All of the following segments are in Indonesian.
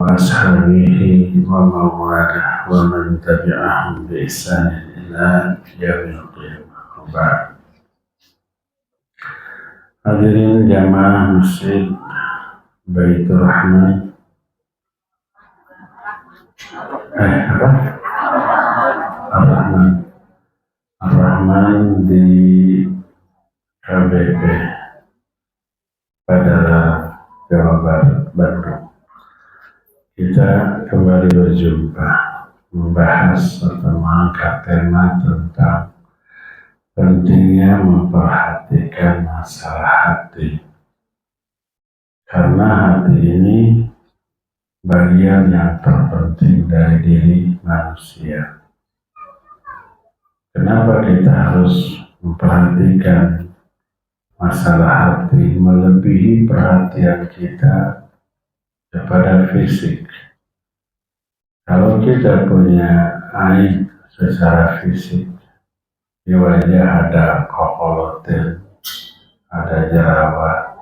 وأصحابه ومن والاه ومن تبعهم بإحسان إلى يوم القيامة. وبعد. Hadirin jamaah masjid Baitur Rahman. Ar-Rahman. Ar-Rahman di KBP pada Jawa Barat, Bandung. Kita kembali berjumpa membahas atau mengangkat tema tentang pentingnya memperhatikan masalah hati, karena hati ini bagian yang terpenting dari diri manusia. Kenapa kita harus memperhatikan masalah hati melebihi perhatian kita kepada fisik? Kalau kita punya aib secara fisik, di wajah ada kokolotin, ada jerawat,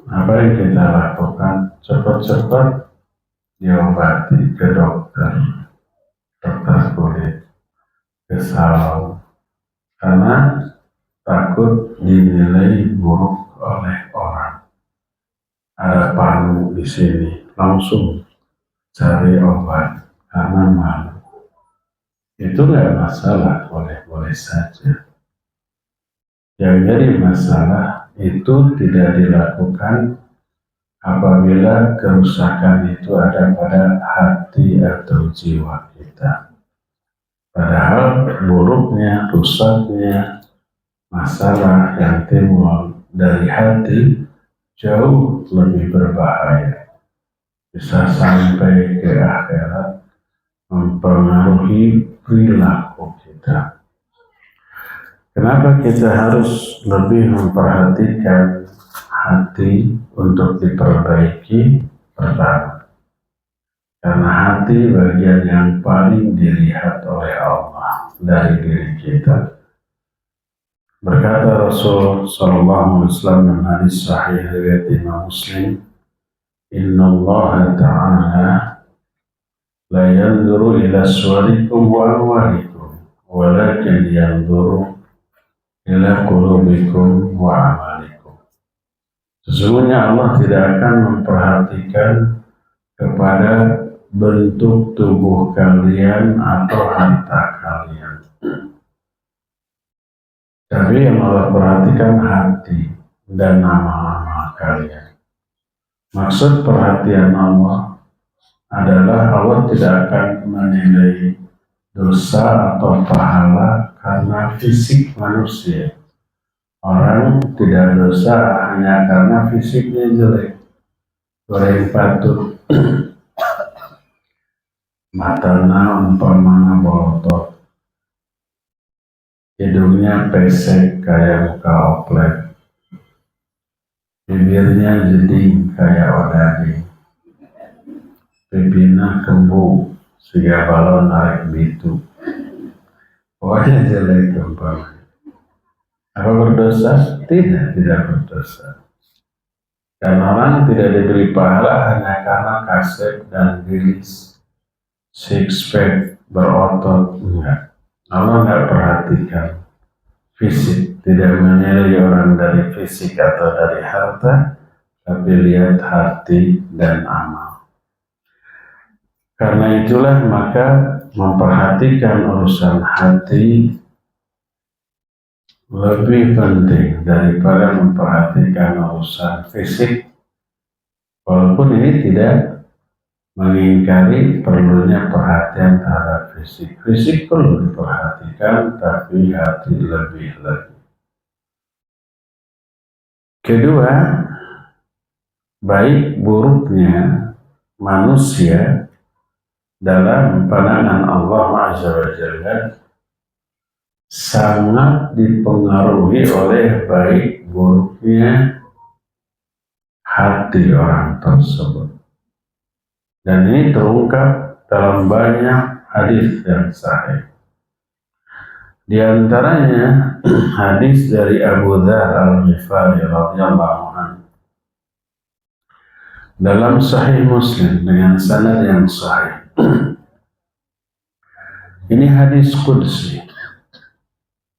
apa yang kita lakukan? Cepat-cepat diobati ke dokter kulit, ke salon, karena takut dinilai buruk oleh orang. Ada panu di sini, langsung cari obat karena malu. Itu nggak masalah, boleh-boleh saja. Yang jadi masalah itu tidak dilakukan apabila kerusakan itu ada pada hati atau jiwa kita. Padahal buruknya, rusaknya masalah yang timbul dari hati jauh lebih berbahaya. Bisa sampai ke akhirat mempengaruhi perilaku kita. Kenapa kita harus lebih memperhatikan hati untuk diperbaiki? Pertama, karena hati bagian yang paling dilihat oleh Allah dari diri kita. Berkata Rasul sallallahu alaihi wasallam dalam hadis sahih riwayat Imam Muslim, "Inna Allah Ta'ala la yanzuru ila suwarikum wa amwalikum, walakin yanzuru ila qulubikum wa amalikum." Sesungguhnya Allah tidak akan memperhatikan kepada bentuk tubuh kalian atau harta kalian, tapi yang Allah perhatikan hati dan amal-amal kalian. Maksud perhatian Allah adalah Allah tidak akan menilai dosa atau pahala karena fisik manusia. Orang tidak dosa hanya karena fisiknya jelek, goreng patut, matanya umpamanya bolotot, hidungnya pesek kayak muka oplek, bibirnya jeding kayak odading, pipina kembu sehingga balon narik bitu. Pokoknya jelek umpamanya. Apa berdosa? Tidak berdosa. Dan orang tidak diberi pahala hanya karena kasep dan rilis, six pack, berotot. Enggak. Allah enggak perhatikan fisik, tidak menilai orang dari fisik atau dari harta, tapi lihat hati dan amal. Karena itulah maka memperhatikan urusan hati lebih penting daripada memperhatikan urusan fisik, walaupun ini tidak mengingkari perlunya perhatian terhadap fisik. Fisik perlu diperhatikan, tapi hati lebih-lebih. Kedua, baik buruknya manusia dalam pandangan Allah Azza wa Jalla sangat dipengaruhi oleh baik buruknya hati orang tersebut. Dan ini terungkap dalam banyak hadis yang sahih. Di antaranya hadis dari Abu Dzar Al-Ghifari radhiyallahu anhu. dalam Sahih Muslim dengan sanad yang sahih. Ini hadis qudsi.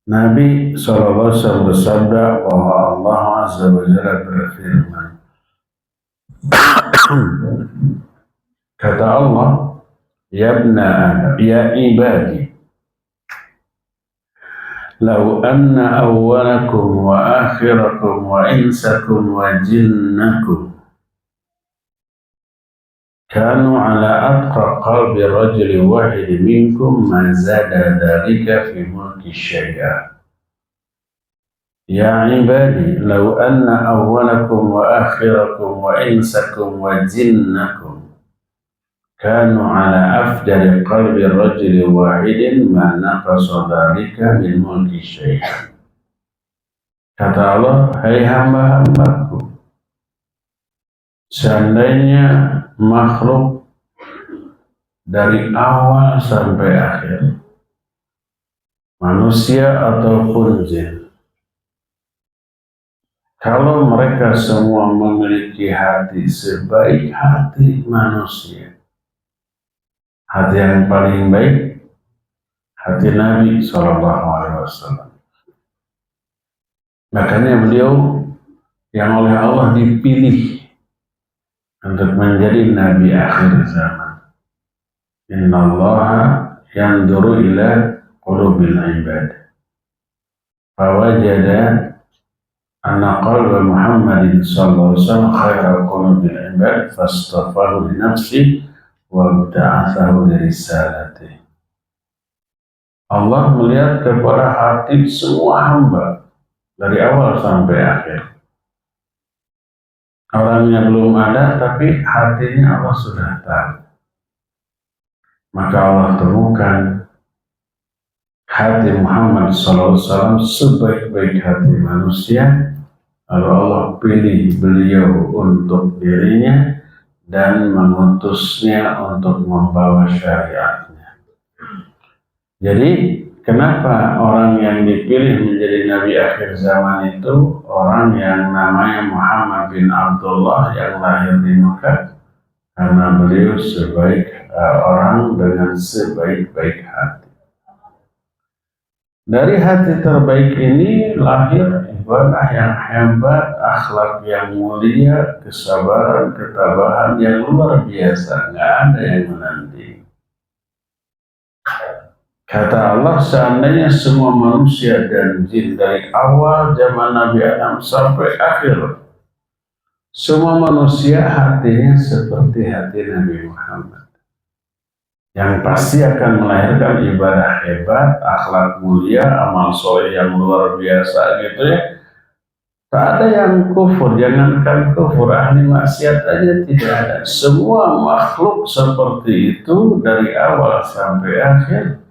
Nabi SAW bersabda bahwa Allah Azza wa Jalla berfirman, kata Allah, ya ibna Adam, ya ibadi, law anna awwalakum wa akhirakum wa insakum wa jinnakum kanu ala atqa qalbi rajuli wahid minkum ma zada dhalika fi mulki syai'a. Ya ibadi, law anna awwalakum wa akhirakum wa insakum wa jinnakum kanu ala afjari qalbi rajuli wahidin ma naqasa dhalika min mulki syai'a. Kata Allah, hai hamba-hambaku, seandainya makhluk dari awal sampai akhir, manusia ataupun jin, kalau mereka semua memiliki hati sebaik hati manusia, hati yang paling baik, hati Nabi SAW. Makanya beliau yang oleh Allah dipilih untuk menjadi Nabi akhir zaman. Innallaha yanzuru ila qulubil ibad. Fawajada anna qalba Muhammadin sallallahu alaihi wasallam khairal qulubil ibad fastafahu li nafsi wa ba'athahu li risalati. Allah melihat kepada hati semua hamba dari awal sampai akhir. Orangnya belum ada, tapi hatinya Allah sudah tahu. Maka Allah temukan hati Muhammad SAW sebaik-baik hati manusia. Lalu Allah pilih beliau untuk dirinya dan mengutusnya untuk membawa syariatnya. Jadi kenapa orang yang dipilih menjadi Nabi akhir zaman itu orang yang namanya Muhammad bin Abdullah yang lahir di Mekah? Karena beliau sebaik orang dengan sebaik-baik hati. Dari hati terbaik ini lahir ibadah yang hebat, akhlak yang mulia, kesabaran, ketabahan yang luar biasa, nggak ada yang menandingi. Kata Allah, seandainya semua manusia dan jin dari awal zaman Nabi Adam sampai akhir, semua manusia hatinya seperti hati Nabi Muhammad, yang pasti akan melahirkan ibadah hebat, akhlak mulia, amal soleh yang luar biasa gitu ya. Tak ada yang kufur, jangankan kufur, ahli maksiat aja tidak ada. Semua makhluk seperti itu dari awal sampai akhir.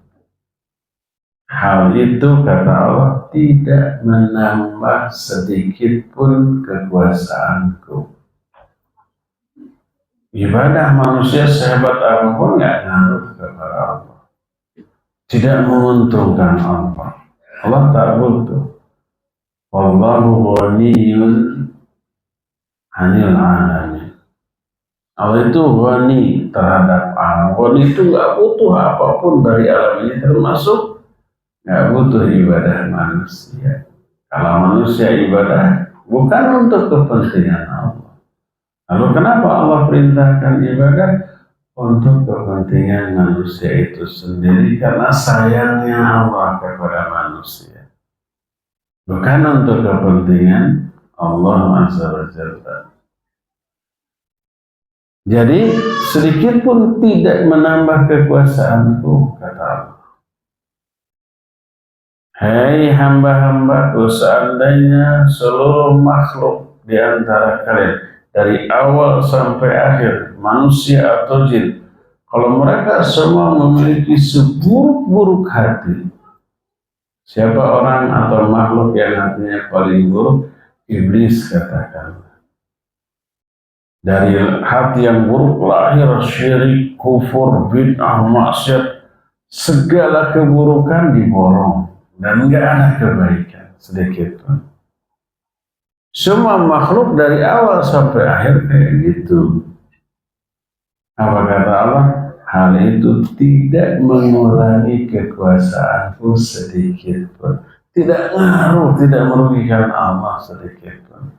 Hal itu kata Allah tidak menambah sedikit pun kekuasaanku. Ibadah manusia sehebat apapun nggak ngaruh kepada Allah. Tidak menguntungkan Allah. Allah tak butuh. Wallahu ghaniyun 'anil 'alamin. Allah itu ghani terhadap alam. Ghani itu nggak butuh apapun dari alam ini, termasuk nggak butuh ibadah manusia. Kalau manusia ibadah bukan untuk kepentingan Allah. Lalu kenapa Allah perintahkan ibadah? Untuk kepentingan manusia itu sendiri, karena sayangnya Allah kepada manusia. Bukan untuk kepentingan Allah Azza wa Jalla. Jadi sedikit pun tidak menambah kekuasaanku, kata Allah. Hai hamba-hambaku, seandainya seluruh makhluk di antara kalian dari awal sampai akhir, manusia atau jin, kalau mereka semua memiliki seburuk-buruk hati, siapa orang atau makhluk yang hatinya paling buruk? Iblis, katakan. Dari hati yang buruk lahir syirik, kufur, bid'ah, maksiat, segala keburukan diborong dan enggak ada kebaikan sedikit pun. Semua makhluk dari awal sampai akhir kayak gitu. Apa kata Allah? Hal itu tidak mengurangi kekuasaanku sedikit pun. Tidak ngaruh, tidak merugikan Allah sedikit pun.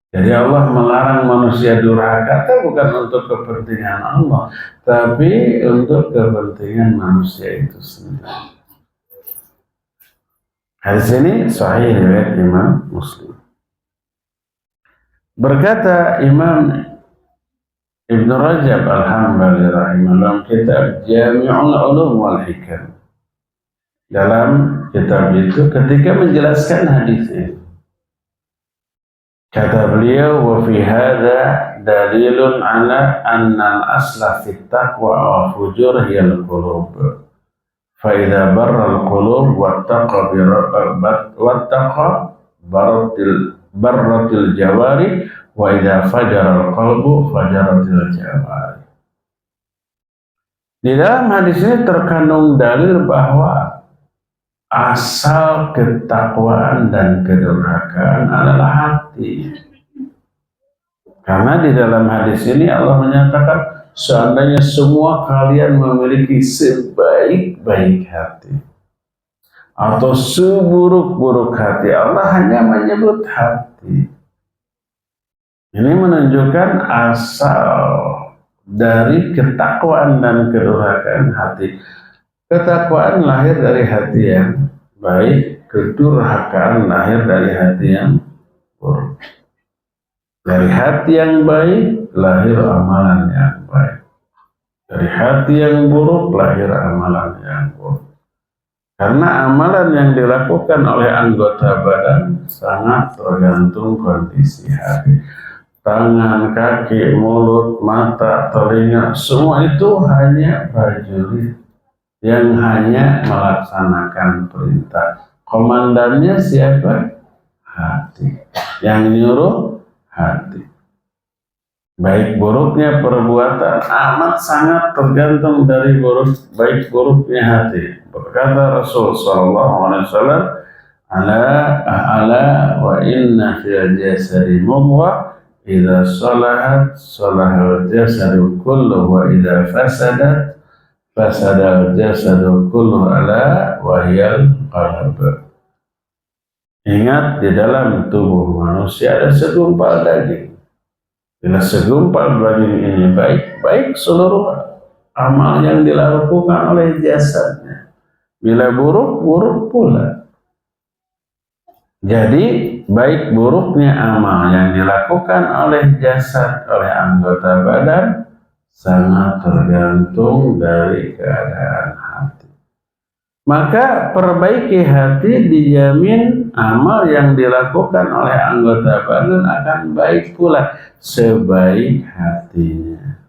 Jadi Allah melarang manusia durhaka bukan untuk kepentingan Allah, tapi untuk kepentingan manusia itu sendiri. Hadis ini sahih riwayat Imam Muslim. Berkata Imam Ibn Rajab Al-Hambali rahimahullah kitab Jami'ul Ulum wal Hikam. Dalam kitab itu ketika menjelaskan hadis ini, kata beliau, wa fi hadza dalilun ala anna al-asla fi taqwa wa fujur hiya al-qulub. Fa idza barra al-qulub wattaqa barratil jawari wa idza fajara al-qalbu fajaratil jawari. Di dalam hadis ini terkandung dalil bahwa asal ketakwaan dan kedurhakaan adalah hati. Karena di dalam hadis ini Allah menyatakan seandainya semua kalian memiliki sebaik-baik hati atau seburuk-buruk hati, Allah hanya menyebut hati. Ini menunjukkan asal dari ketakwaan dan kedurhakaan hati. Ketakwaan lahir dari hati yang baik, kedurhakaan lahir dari hati yang buruk. Dari hati yang baik lahir amalan yang baik. Dari hati yang buruk lahir amalan yang buruk. Karena amalan yang dilakukan oleh anggota badan sangat tergantung kondisi hati. Tangan, kaki, mulut, mata, telinga, semua itu hanya prajurit yang hanya melaksanakan perintah. Komandannya siapa? Hati. Yang nyuruh hati. Baik buruknya perbuatan amat sangat tergantung dari baik buruknya hati. Berkata Rasul sallallahu alaihi wasallam, ala wa inna fil jasadi mudghah idza salahat salahal jasadu kullu wa idza fasadat fasadal jasadu kullu ala wahyal qalb. Ingat, di dalam tubuh manusia ada segumpal daging. Bila segumpal daging ini baik seluruh amal yang dilakukan oleh jasadnya. Bila buruk pula. Jadi baik buruknya amal yang dilakukan oleh jasad, oleh anggota badan sangat tergantung dari keadaan hati. Maka perbaiki hati, dijamin amal yang dilakukan oleh anggota badan akan baik pula sebaik hatinya.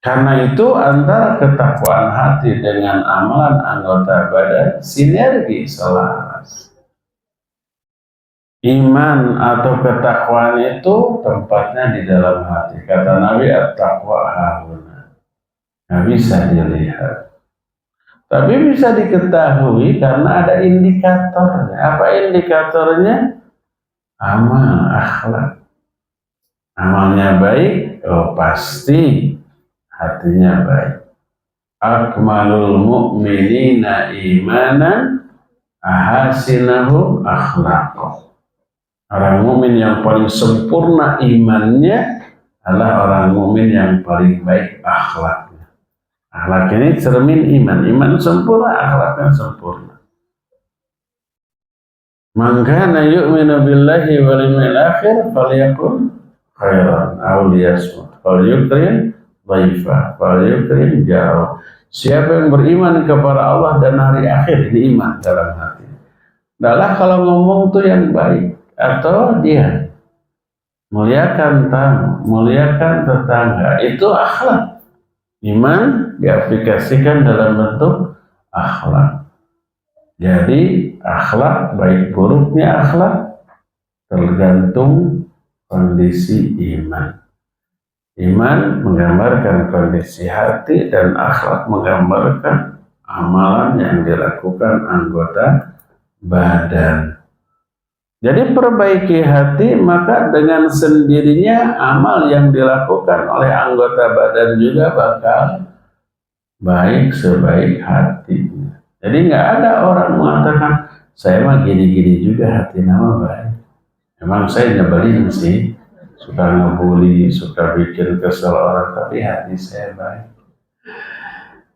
Karena itu antara ketakwaan hati dengan amalan anggota badan sinergi selaras. Iman atau ketakwaan itu tempatnya di dalam hati. Kata Nabi, at-taqwa hahuna. Nggak bisa dilihat. Tapi bisa diketahui karena ada indikatornya. Apa indikatornya? Amal, akhlak. Amalnya baik, pasti hatinya baik. Akmalul mu'minina imanan ahasinahu akhlaqah. Orang mukmin yang paling sempurna imannya adalah orang mukmin yang paling baik akhlaknya. Akhlak ini cermin iman. Iman sempurna, akhlaknya sempurna. Man kana yu'minu billahi wal yawmil akhir falyakun khairan aw liyasmut falyukrim dhaifa falyukrim jaro. Siapa yang beriman kepada Allah dan hari akhir, ini iman dalam hati. Adalah kalau ngomong tuh yang baik. Atau dia muliakan tamu, muliakan tetangga, itu akhlak. Iman diaplikasikan dalam bentuk akhlak. Jadi akhlak, baik buruknya akhlak tergantung kondisi iman. Iman menggambarkan kondisi hati dan akhlak menggambarkan amalan yang dilakukan anggota badan. Jadi perbaiki hati, maka dengan sendirinya amal yang dilakukan oleh anggota badan juga bakal baik sebaik hati. Jadi nggak ada orang mengatakan saya mah gini-gini juga hati nama baik. Emang saya nyebelin sih, suka ngebully, suka bikin kesel orang, tapi hati saya baik.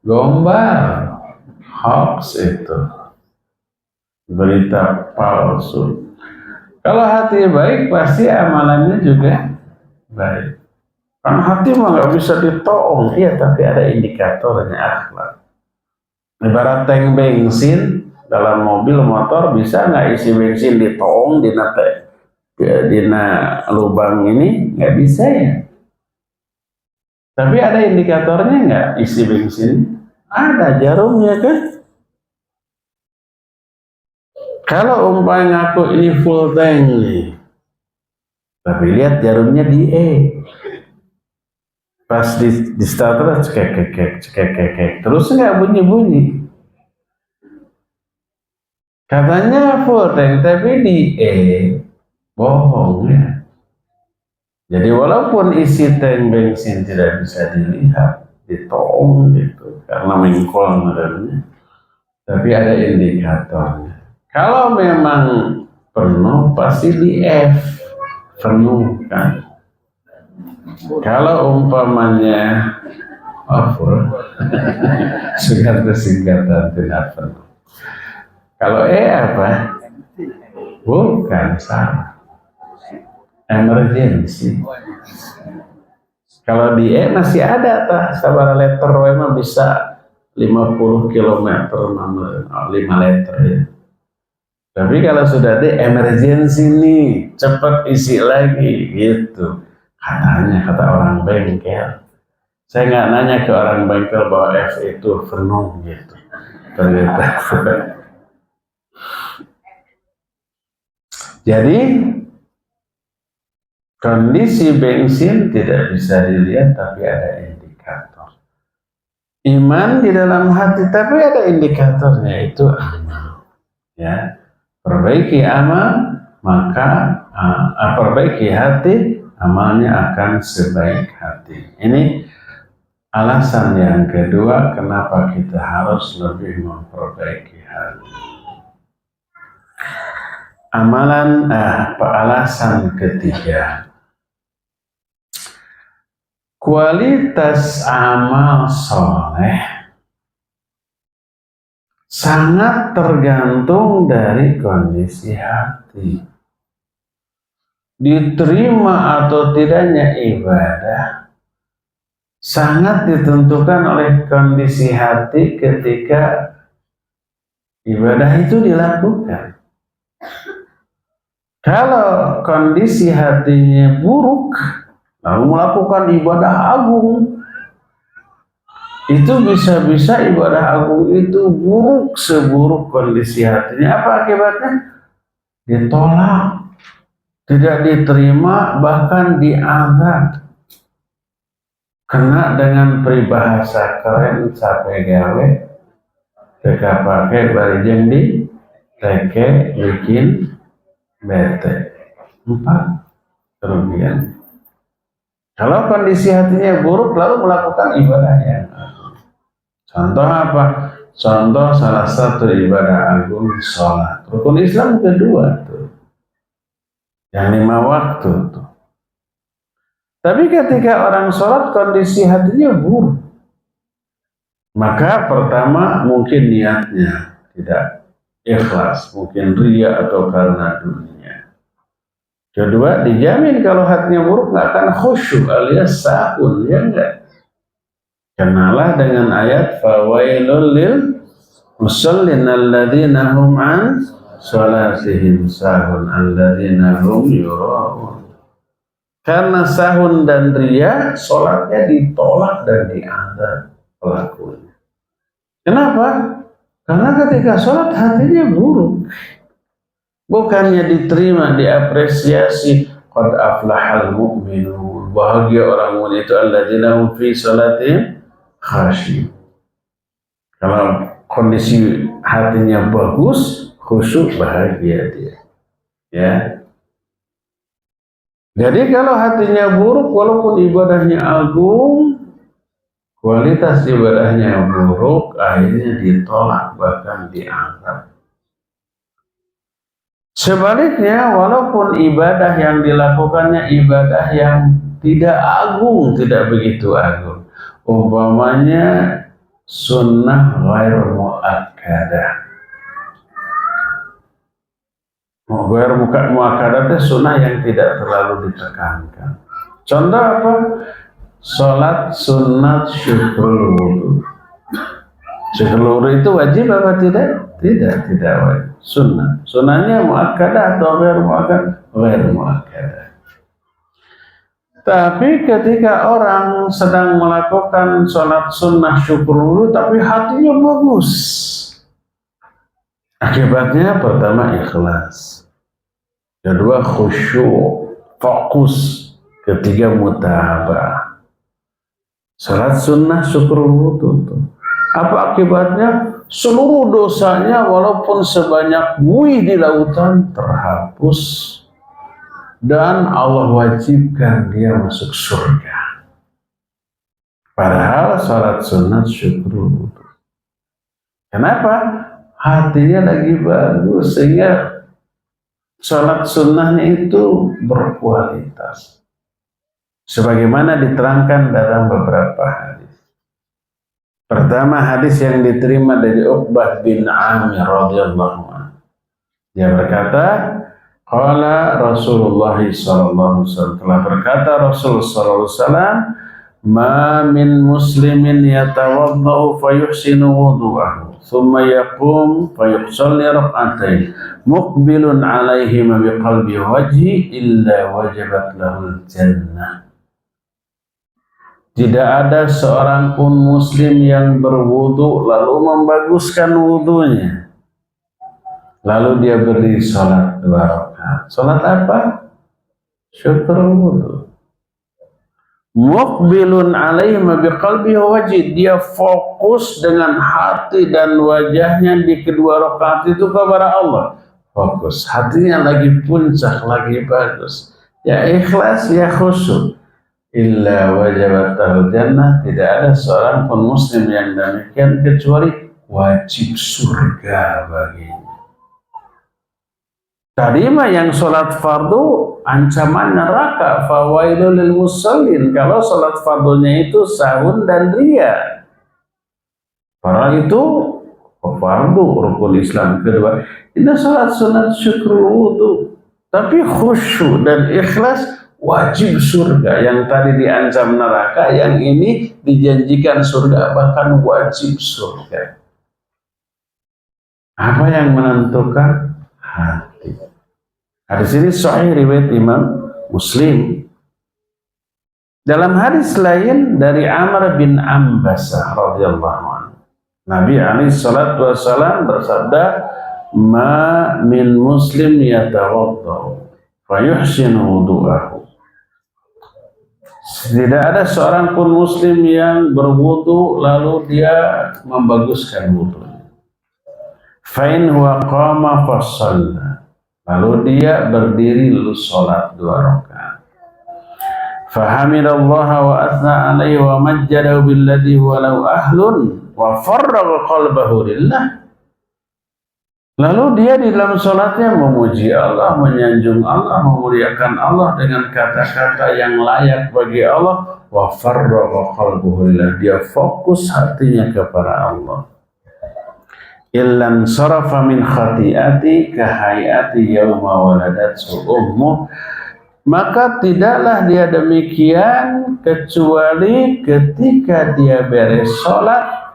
Gombal, hoax itu, berita palsu. Kalau hati baik, pasti amalannya juga baik. Karena hati mah nggak bisa ditoong, iya, tapi ada indikatornya akhlak. Ibarat tank bensin dalam mobil motor, bisa nggak isi bensin ditoong dina lubang ini? Nggak bisa ya. Tapi ada indikatornya nggak isi bensin? Ada jarumnya kan? Kalau umpamanya aku ini full tank nih, tapi lihat jarumnya di E. Pas di starter cekek, terus nggak bunyi-bunyi. Katanya full tank, tapi di E, bohong ya. Jadi walaupun isi tank bensin tidak bisa dilihat, ditong gitu, karena mengkol meremnya, tapi ada indikatornya. Kalau memang penuh, pasti di F, penuh kan. Kalau umpamanya over, singkatan tidak penuh. Kalau E apa? Bukan, salah. Emergency. Kalau di E masih ada sabara letter memang bisa 50 km 5 letter ya. Tapi kalau sudah di emergency nih, cepat isi lagi gitu. Katanya kata orang bengkel. Saya nggak nanya ke orang bengkel bahwa F itu penuh gitu. Ternyata. Jadi kondisi bensin tidak bisa dilihat, tapi ada indikator. Iman di dalam hati, tapi ada indikatornya, itu amal. Ya, perbaiki amal, maka perbaiki hati, amalnya akan sebaik hati. Ini alasan yang kedua kenapa kita harus lebih memperbaiki hati. Alasan ketiga, kualitas amal soleh sangat tergantung dari kondisi hati. Diterima atau tidaknya ibadah sangat ditentukan oleh kondisi hati ketika ibadah itu dilakukan. Kalau kondisi hatinya buruk, lalu melakukan ibadah agung, itu bisa-bisa ibadah agung itu buruk seburuk kondisi hatinya. Apa akibatnya? Ditolak, tidak diterima, bahkan diazab. Kena dengan peribahasa keren sampai gawe, teka pakai barijeng di teke bikin bete. 4 kerugian. Kalau kondisi hatinya buruk lalu melakukan ibadah yang agung. Contoh apa? Contoh salah satu ibadah agung, sholat. Rukun Islam kedua tuh, yang 5 waktu tuh. Tapi ketika orang sholat kondisi hatinya buruk, maka pertama mungkin niatnya tidak ikhlas, mungkin riya atau karena dunia. Kedua, dijamin kalau hatinya buruk nggak akan khusyuk alias sahun, ya enggak? Kenalah dengan ayat fawailul lil musallin alladzina hum an sholatihim sahun alladzina hum yura'un. Karena sahun dan riya, sholatnya ditolak dan diazab pelakunya. Kenapa? Karena ketika sholat hatinya buruk. Bukannya diterima, diapresiasi. Qad aflahal mu'minun. Bahagia orang mukmin itu alladzina hum fi sholatihim khasyun. Kalau kondisi hatinya bagus, khusyuk, bahagia dia. Ya. Jadi kalau hatinya buruk, walaupun ibadahnya agung, kualitas ibadahnya buruk, akhirnya ditolak bahkan dianggap. Sebaliknya, walaupun ibadah yang dilakukannya ibadah yang tidak agung, tidak begitu agung, umpamanya sunnah ghair muakkadah. Ghair muakkadah itu sunnah yang tidak terlalu ditekankan. Contoh apa? Sholat sunat syukrul wudu. Syukrul wudu itu wajib apa tidak? Tidak wajib. Sunnah. Sunnahnya muakkadah atau ghair muakkadah? Ghair muakkadah. Tapi ketika orang sedang melakukan sholat sunnah syukrul wudu, tapi hatinya bagus. Akibatnya pertama ikhlas, kedua khusyuk, fokus, ketiga mutabah. Salat sunnah syukrul wudu. Apa akibatnya? Seluruh dosanya walaupun sebanyak buih di lautan terhapus dan Allah wajibkan dia masuk surga. Padahal salat sunnah syukrul wudu. Kenapa? Hatinya lagi bagus sehingga salat sunnahnya itu berkualitas. Sebagaimana diterangkan dalam beberapa hadis. Pertama, hadis yang diterima dari Uqbah bin Amir radhiyallahu anhu. Dia berkata, qala Rasulullah sallallahu alaihi wasallam, telah berkata Rasul sallallahu alaihi wasallam, ma min muslimin yatawaddau fayuhsinu wudu'ahu thumma yaqum fayusalli rak'atain muqbilun alaihima biqalbi wajhi illa wajabat lahul jannah. Tidak ada seorang pun muslim yang berwudu lalu membaguskan wudunya, lalu dia berdiri sholat 2 rakaat. Sholat apa? Syukur wudu. Muqbilun alaihima biqalbi wajhi, dia fokus dengan hati dan wajahnya di kedua rakaat itu kepada Allah. Fokus, hatinya lagi puncak, lagi bagus. Ya ikhlas, ya khusyuk. Illa wajabatul jannah, tidak ada seorang pun muslim yang demikian kecuali wajib surga baginya. Tadi mah yang sholat fardu ancaman neraka, fawailul lil musallin. Kalau sholat fardunya itu sahun dan ria, padahal itu fardu rukun Islam kedua. Ini sholat sunat syukrul wudu, tapi khusyuk dan ikhlas, wajib surga. Yang tadi diancam neraka, yang ini dijanjikan surga, bahkan wajib surga. Apa yang menentukan? Hati. Hadis ini sahih riwayat Imam Muslim. Dalam hadis lain dari Amr bin Ambasah radhiyallahu anhu, Nabi alaihi salatu wasallam bersabda, ma min muslim yatawaddau fayuhsinu wudu'ahu. Tidak ada seorang pun muslim yang berwudu lalu dia membaguskan wudunya. Fa in huwa qama fa shalla, lalu dia berdiri lalu sholat 2 rakaat. Fahamidallaha wa athna alaihi wa majjadahu billadhi huwa lahu ahlun wa farraga qalbahu lillah. Lalu dia di dalam sholatnya memuji Allah, menyanjung Allah, memuliakan Allah dengan kata-kata yang layak bagi Allah. Wa farraga qalbuhu lillah, dia fokus hatinya kepada Allah. Illan sarafa min khati'ati kahayati yawma waladatsu ummuh, maka tidaklah dia demikian kecuali ketika dia beres sholat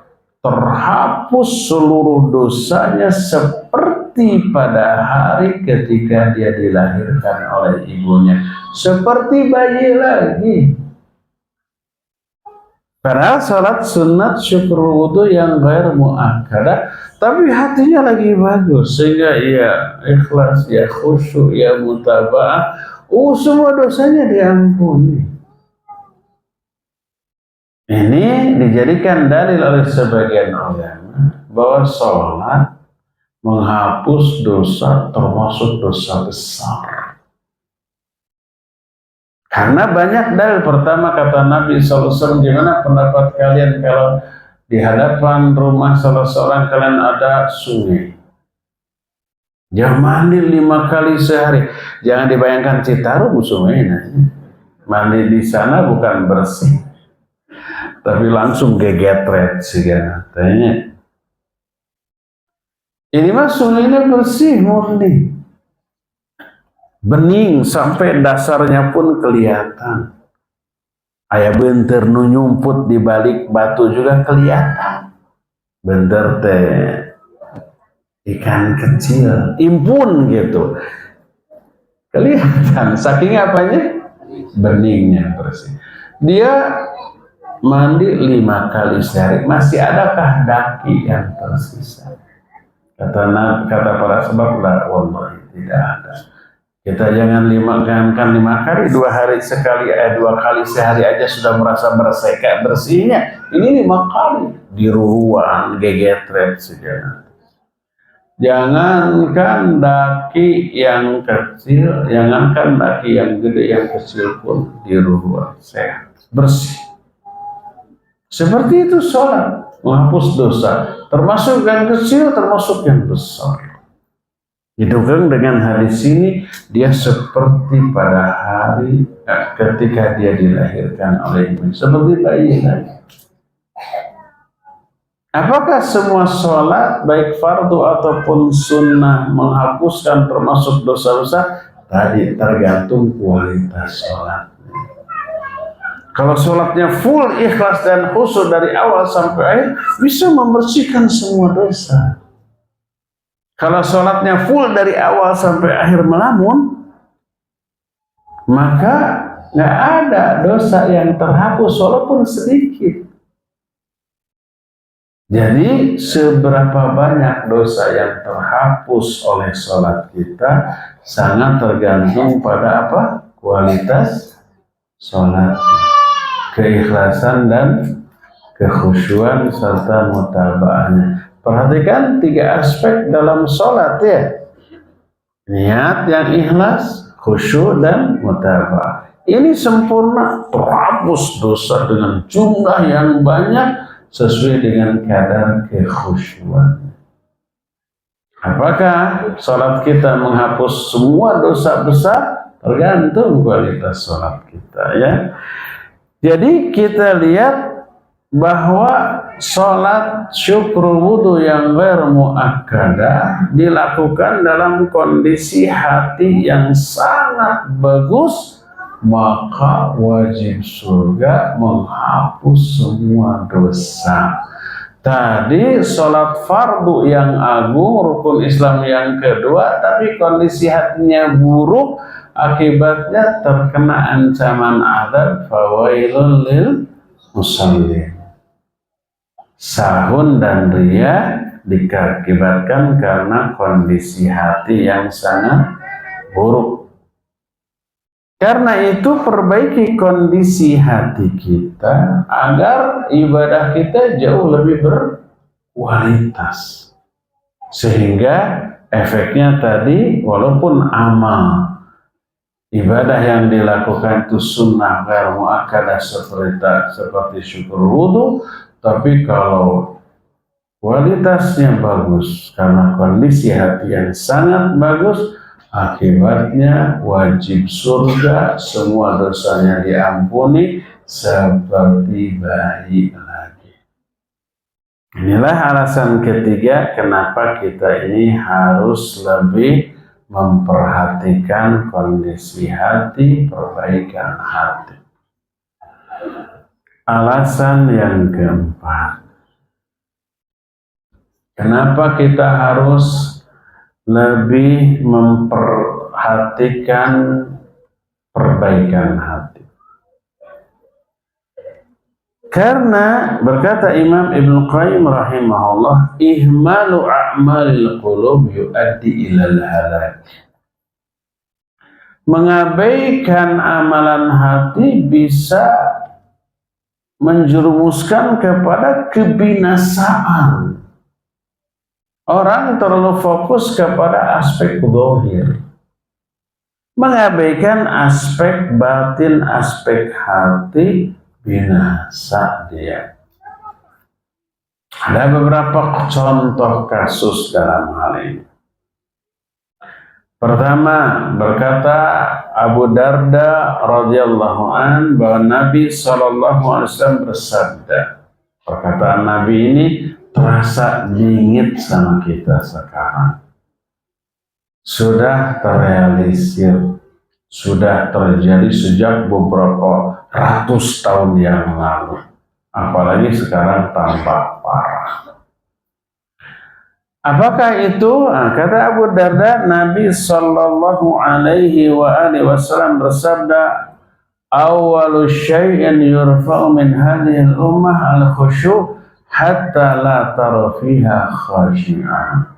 terhapus seluruh dosanya seperti pada hari ketika dia dilahirkan oleh ibunya, seperti bayi lagi. Padahal salat sunat syukur wudu yang ghair muakkadah, tapi hatinya lagi bagus sehingga ia ikhlas, ya khusyuk, ya mutaba'ah, semua dosanya diampuni. Ini dijadikan dalil oleh sebagian ulama bahwa sholat menghapus dosa termasuk dosa besar. Karena banyak dalil. Pertama kata Nabi SAW, gimana pendapat kalian kalau di hadapan rumah salah seorang kalian ada sungai? Jangan mandi 5 kali sehari. Jangan dibayangkan Citarum sungainya. Mandi di sana bukan bersih, tapi langsung gegetret sih kan. Tanya. Ini mah sungainya bersih, murni. Bening sampai dasarnya pun kelihatan. Aya beunteur nu nyumput di balik batu juga kelihatan. Beunteur teh ikan kecil, impun gitu. Kelihatan saking apanya? Beningnya bersih. Dia mandi 5 kali sehari, masih adakah daki yang tersisa? Kata para sahabat, la wallahi tidak ada. Kita jangan 5 kali, 2 hari sekali, 2 kali sehari aja sudah merasa kayak bersihnya. Ini 5 kali diruruan, gegetret segala. Jangankan daki yang kecil, jangankan daki yang gede, yang kecil pun diruruan sehat, bersih. Seperti itu sholat, menghapus dosa, termasuk yang kecil, termasuk yang besar. Didukung dengan hadis ini, dia seperti pada hari ketika dia dilahirkan oleh ibu, seperti bayi lagi. Apakah semua sholat, baik fardu ataupun sunnah, menghapuskan termasuk dosa-dosa? Tadi tergantung kualitas sholat. Kalau sholatnya full ikhlas dan khusyuk dari awal sampai akhir, bisa membersihkan semua dosa. Kalau sholatnya full dari awal sampai akhir melamun, maka nggak ada dosa yang terhapus walaupun sedikit. Jadi seberapa banyak dosa yang terhapus oleh sholat kita sangat tergantung pada apa? Kualitas sholat, keikhlasan dan kekhusyuan serta mutaba'ahnya. Perhatikan 3 aspek dalam sholat ya. Niat yang ikhlas, khusyuk dan mutaba'ah. Ini sempurna, terhapus dosa dengan jumlah yang banyak sesuai dengan kadar kekhusyuan. Apakah sholat kita menghapus semua dosa besar? Tergantung kualitas sholat kita ya. Jadi kita lihat bahwa sholat syukur wudhu yang bermuakkadah dilakukan dalam kondisi hati yang sangat bagus, maka wajib surga menghapus semua dosa. Tadi sholat fardu yang agung, rukun Islam yang kedua, tapi kondisi hatinya buruk, akibatnya terkena ancaman azab, fawailun lil musallin. Sahun dan ria diakibatkan karena kondisi hati yang sangat buruk. Karena itu perbaiki kondisi hati kita agar ibadah kita jauh lebih berkualitas. Sehingga efeknya tadi walaupun amal ibadah yang dilakukan itu sunnah ghair muakkadah seperti syukur wudhu, tapi kalau kualitasnya bagus karena kondisi hati yang sangat bagus, akibatnya wajib surga, semua dosanya diampuni seperti bayi lagi. Inilah alasan ketiga kenapa kita ini harus lebih memperhatikan kondisi hati, perbaikan hati. Alasan yang keempat, kenapa kita harus lebih memperhatikan perbaikan hati? Karena berkata Imam Ibnu Qayyim rahimahullah, ihmalu a'malil qulub yuaddi ilal halak. Mengabaikan amalan hati bisa menjerumuskan kepada kebinasaan. Orang terlalu fokus kepada aspek zahir, mengabaikan aspek batin, aspek hati, binasa dia. Ada beberapa contoh kasus dalam hal ini. Pertama, berkata Abu Darda radhiyallahu an bahwa Nabi SAW bersabda. Perkataan Nabi ini terasa dingin sama kita sekarang. Sudah terrealisir, sudah terjadi sejak beberapa ratus tahun yang lalu. Apalagi sekarang tampak parah. Apakah itu? Kata Abu Darda, Nabi Sallallahu Alaihi Wasallam bersabda, "Awalu syai'in yurfa'u min hadhihi al-ummah al-khusyu' hatta la tara fiha khashi'an."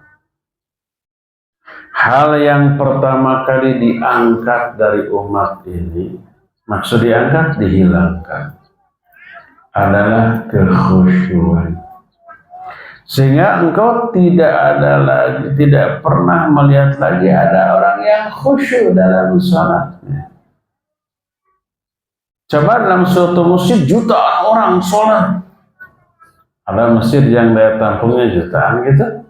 Hal yang pertama kali diangkat dari umat ini, maksud diangkat dihilangkan, adalah kekhusyuan. Sehingga engkau tidak ada lagi, tidak pernah melihat lagi ada orang yang khusyuk dalam sholatnya. Coba dalam suatu masjid jutaan orang sholat. Ada masjid yang daya tampungnya jutaan gitu?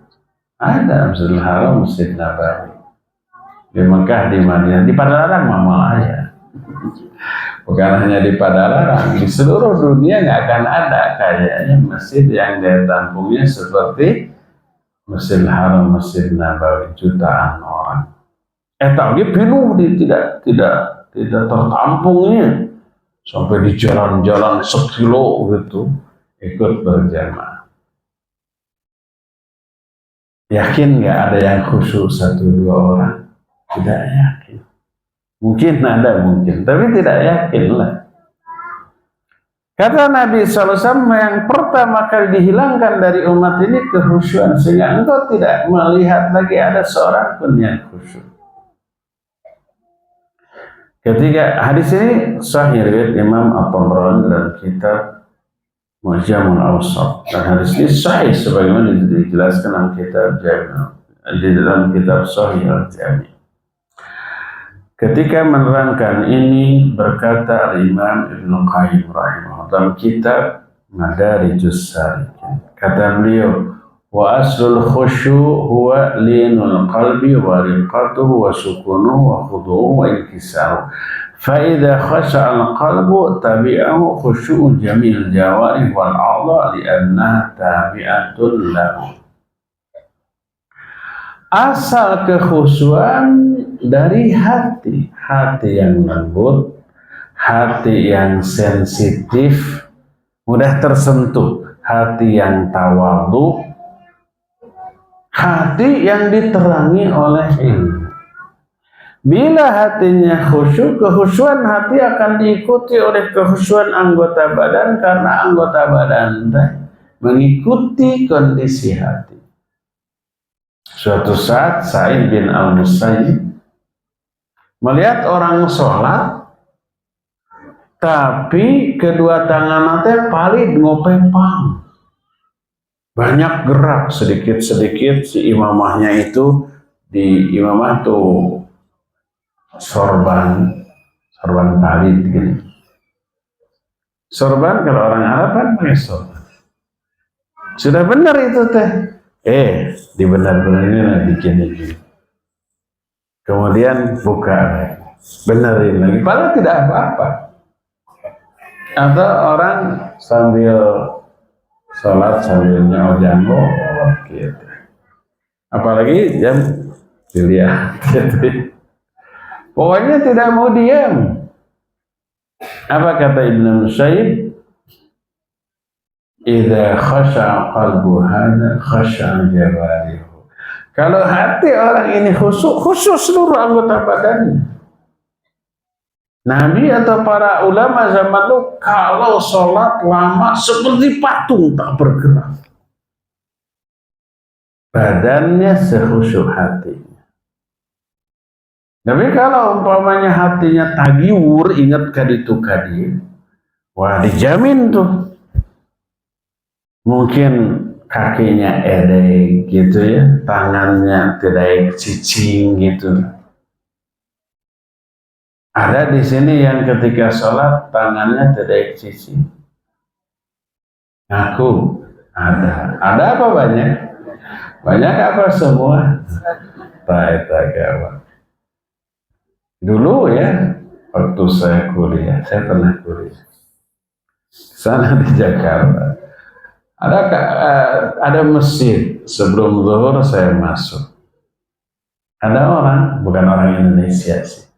Ada, Masjidil Haram, Masjid Nabawi. Di Mekah, di Madinah, di Padalarang malah ya. Bukan hanya di Padalarang, di seluruh dunia nggak akan ada kayaknya masjid yang daya tampungnya seperti Masjidil Haram, Masjid Nabawi, jutaan orang. Tapi penuh tidak tertampungnya sampai di jalan-jalan sekilo gitu ikut berjamaah. Yakin nggak ada yang khusyuk 1-2 orang? Tidak yakin. Mungkin ada, mungkin, tapi tidak yakin lah. Kata Nabi SAW, yang pertama kali dihilangkan dari umat ini kekhusyuan, sehingga engkau tidak melihat lagi ada seorang pun yang khusyuk. Ketika hadis ini sahih riwayat Imam At-Tabrani dalam kitab Mu'jamul Awsat, dan hadis ini sahih sebagaimana dijelaskan dalam kitab Sahih Al-Jami'. Ketika menerangkan ini, berkata Al-Imam Ibnu Qayyim rahimahullah dalam kitab Madarijus Salikin, kata beliau, wa aslul khusyu' huwa linul qalbi wa riqatuhu wa sukunuhu wa khudu'uhu wa inkisaruhu. فإذا خشع القلب تبعه خشوع جميع الجوارح والأعضاء لأنها تابعة له. Asal kekhusyuan dari hati, hati yang lembut, hati yang sensitif, mudah tersentuh, hati yang tawadhu, hati yang diterangi oleh ilmu. Bila hatinya khusyuk, kekhusyuan hati akan diikuti oleh kekhusyuan anggota badan, karena anggota badan mengikuti kondisi hati. Suatu saat Sa'id bin Al-Musayyib melihat orang sholat, tapi kedua tangannya palid ngopepang. Banyak gerak, sedikit-sedikit si imamahnya itu, di imamah tuh sorban palid gini. Sorban kalau orang Arab kan pakai sorban. Sudah benar itu teh. Dibenar-benarin bikin ini. Kemudian buka lagi, benerin lagi. Padahal tidak apa-apa. Atau orang sambil sholat sambil nyawa janggo gitu. Apalagi jam dilihat gitu. Pokoknya tidak mau diam. Apa kata Ibnu Musayyib? Idza khasha'a qalbu hada khasha'a jawarihu. Kalau hati orang ini khusyuk seluruh anggota badannya. Nabi atau para ulama zaman dulu kalau sholat lama seperti patung tak bergerak. Badannya sekhusyuk hati. Tapi kalau umpamanya hatinya tagiwur, ingat kadi, wah dijamin tuh. Mungkin kakinya edek gitu ya, tangannya tidak cicing gitu. Ada di sini yang ketika sholat tangannya tidak cicing. Ngaku ada. Ada apa banyak? Banyak apa semua? Tak. Dulu ya, waktu saya kuliah, saya pernah kuliah sana di Jakarta. Ada masjid sebelum zuhur saya masuk. Ada orang, bukan orang Indonesia sih.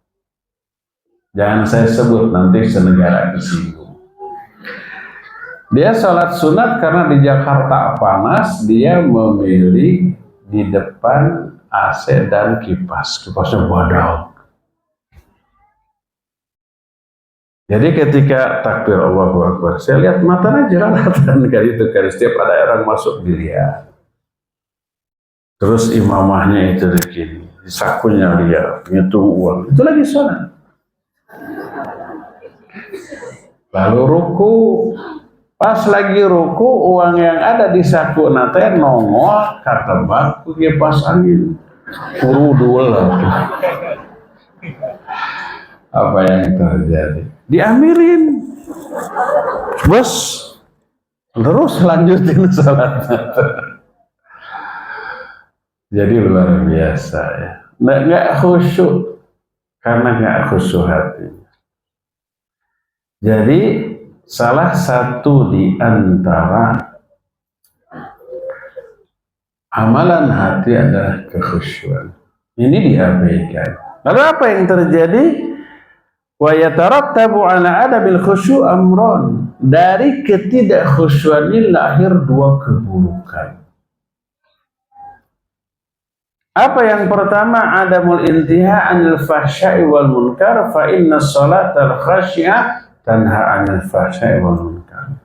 Jangan saya sebut nanti senegara disinggung. Dia sholat sunat karena di Jakarta panas, dia memilih di depan AC dan kipasnya badal. Jadi ketika takbir Allahu Akbar, saya lihat matanya jelalatan kali itu, kali setiap ada orang masuk dilihat. Terus imamahnya itu begini, di sakunya dia ngitung uang, itu lagi sholat. Lalu ruku, pas lagi ruku uang yang ada di saku nate nongol katebak kipas angin, kurudul. Apa yang terjadi? Diambilin, bos, terus lanjutin sholatnya. Jadi luar biasa ya, nggak khusyuk karena nggak khusyuk hatinya. Jadi salah satu di antara amalan hati adalah kekhusyuan. Ini diabaikan. Lalu apa yang terjadi? Wa yatarattabu ala adabil khusyu' amron. Dari ketidakkhusyuan ini lahir dua keburukan. Apa yang pertama? Adamul intiha anil fahsya'i wal munkar, fa inna sholatal khasy'ah tanha anil fahsya'i wal munkar.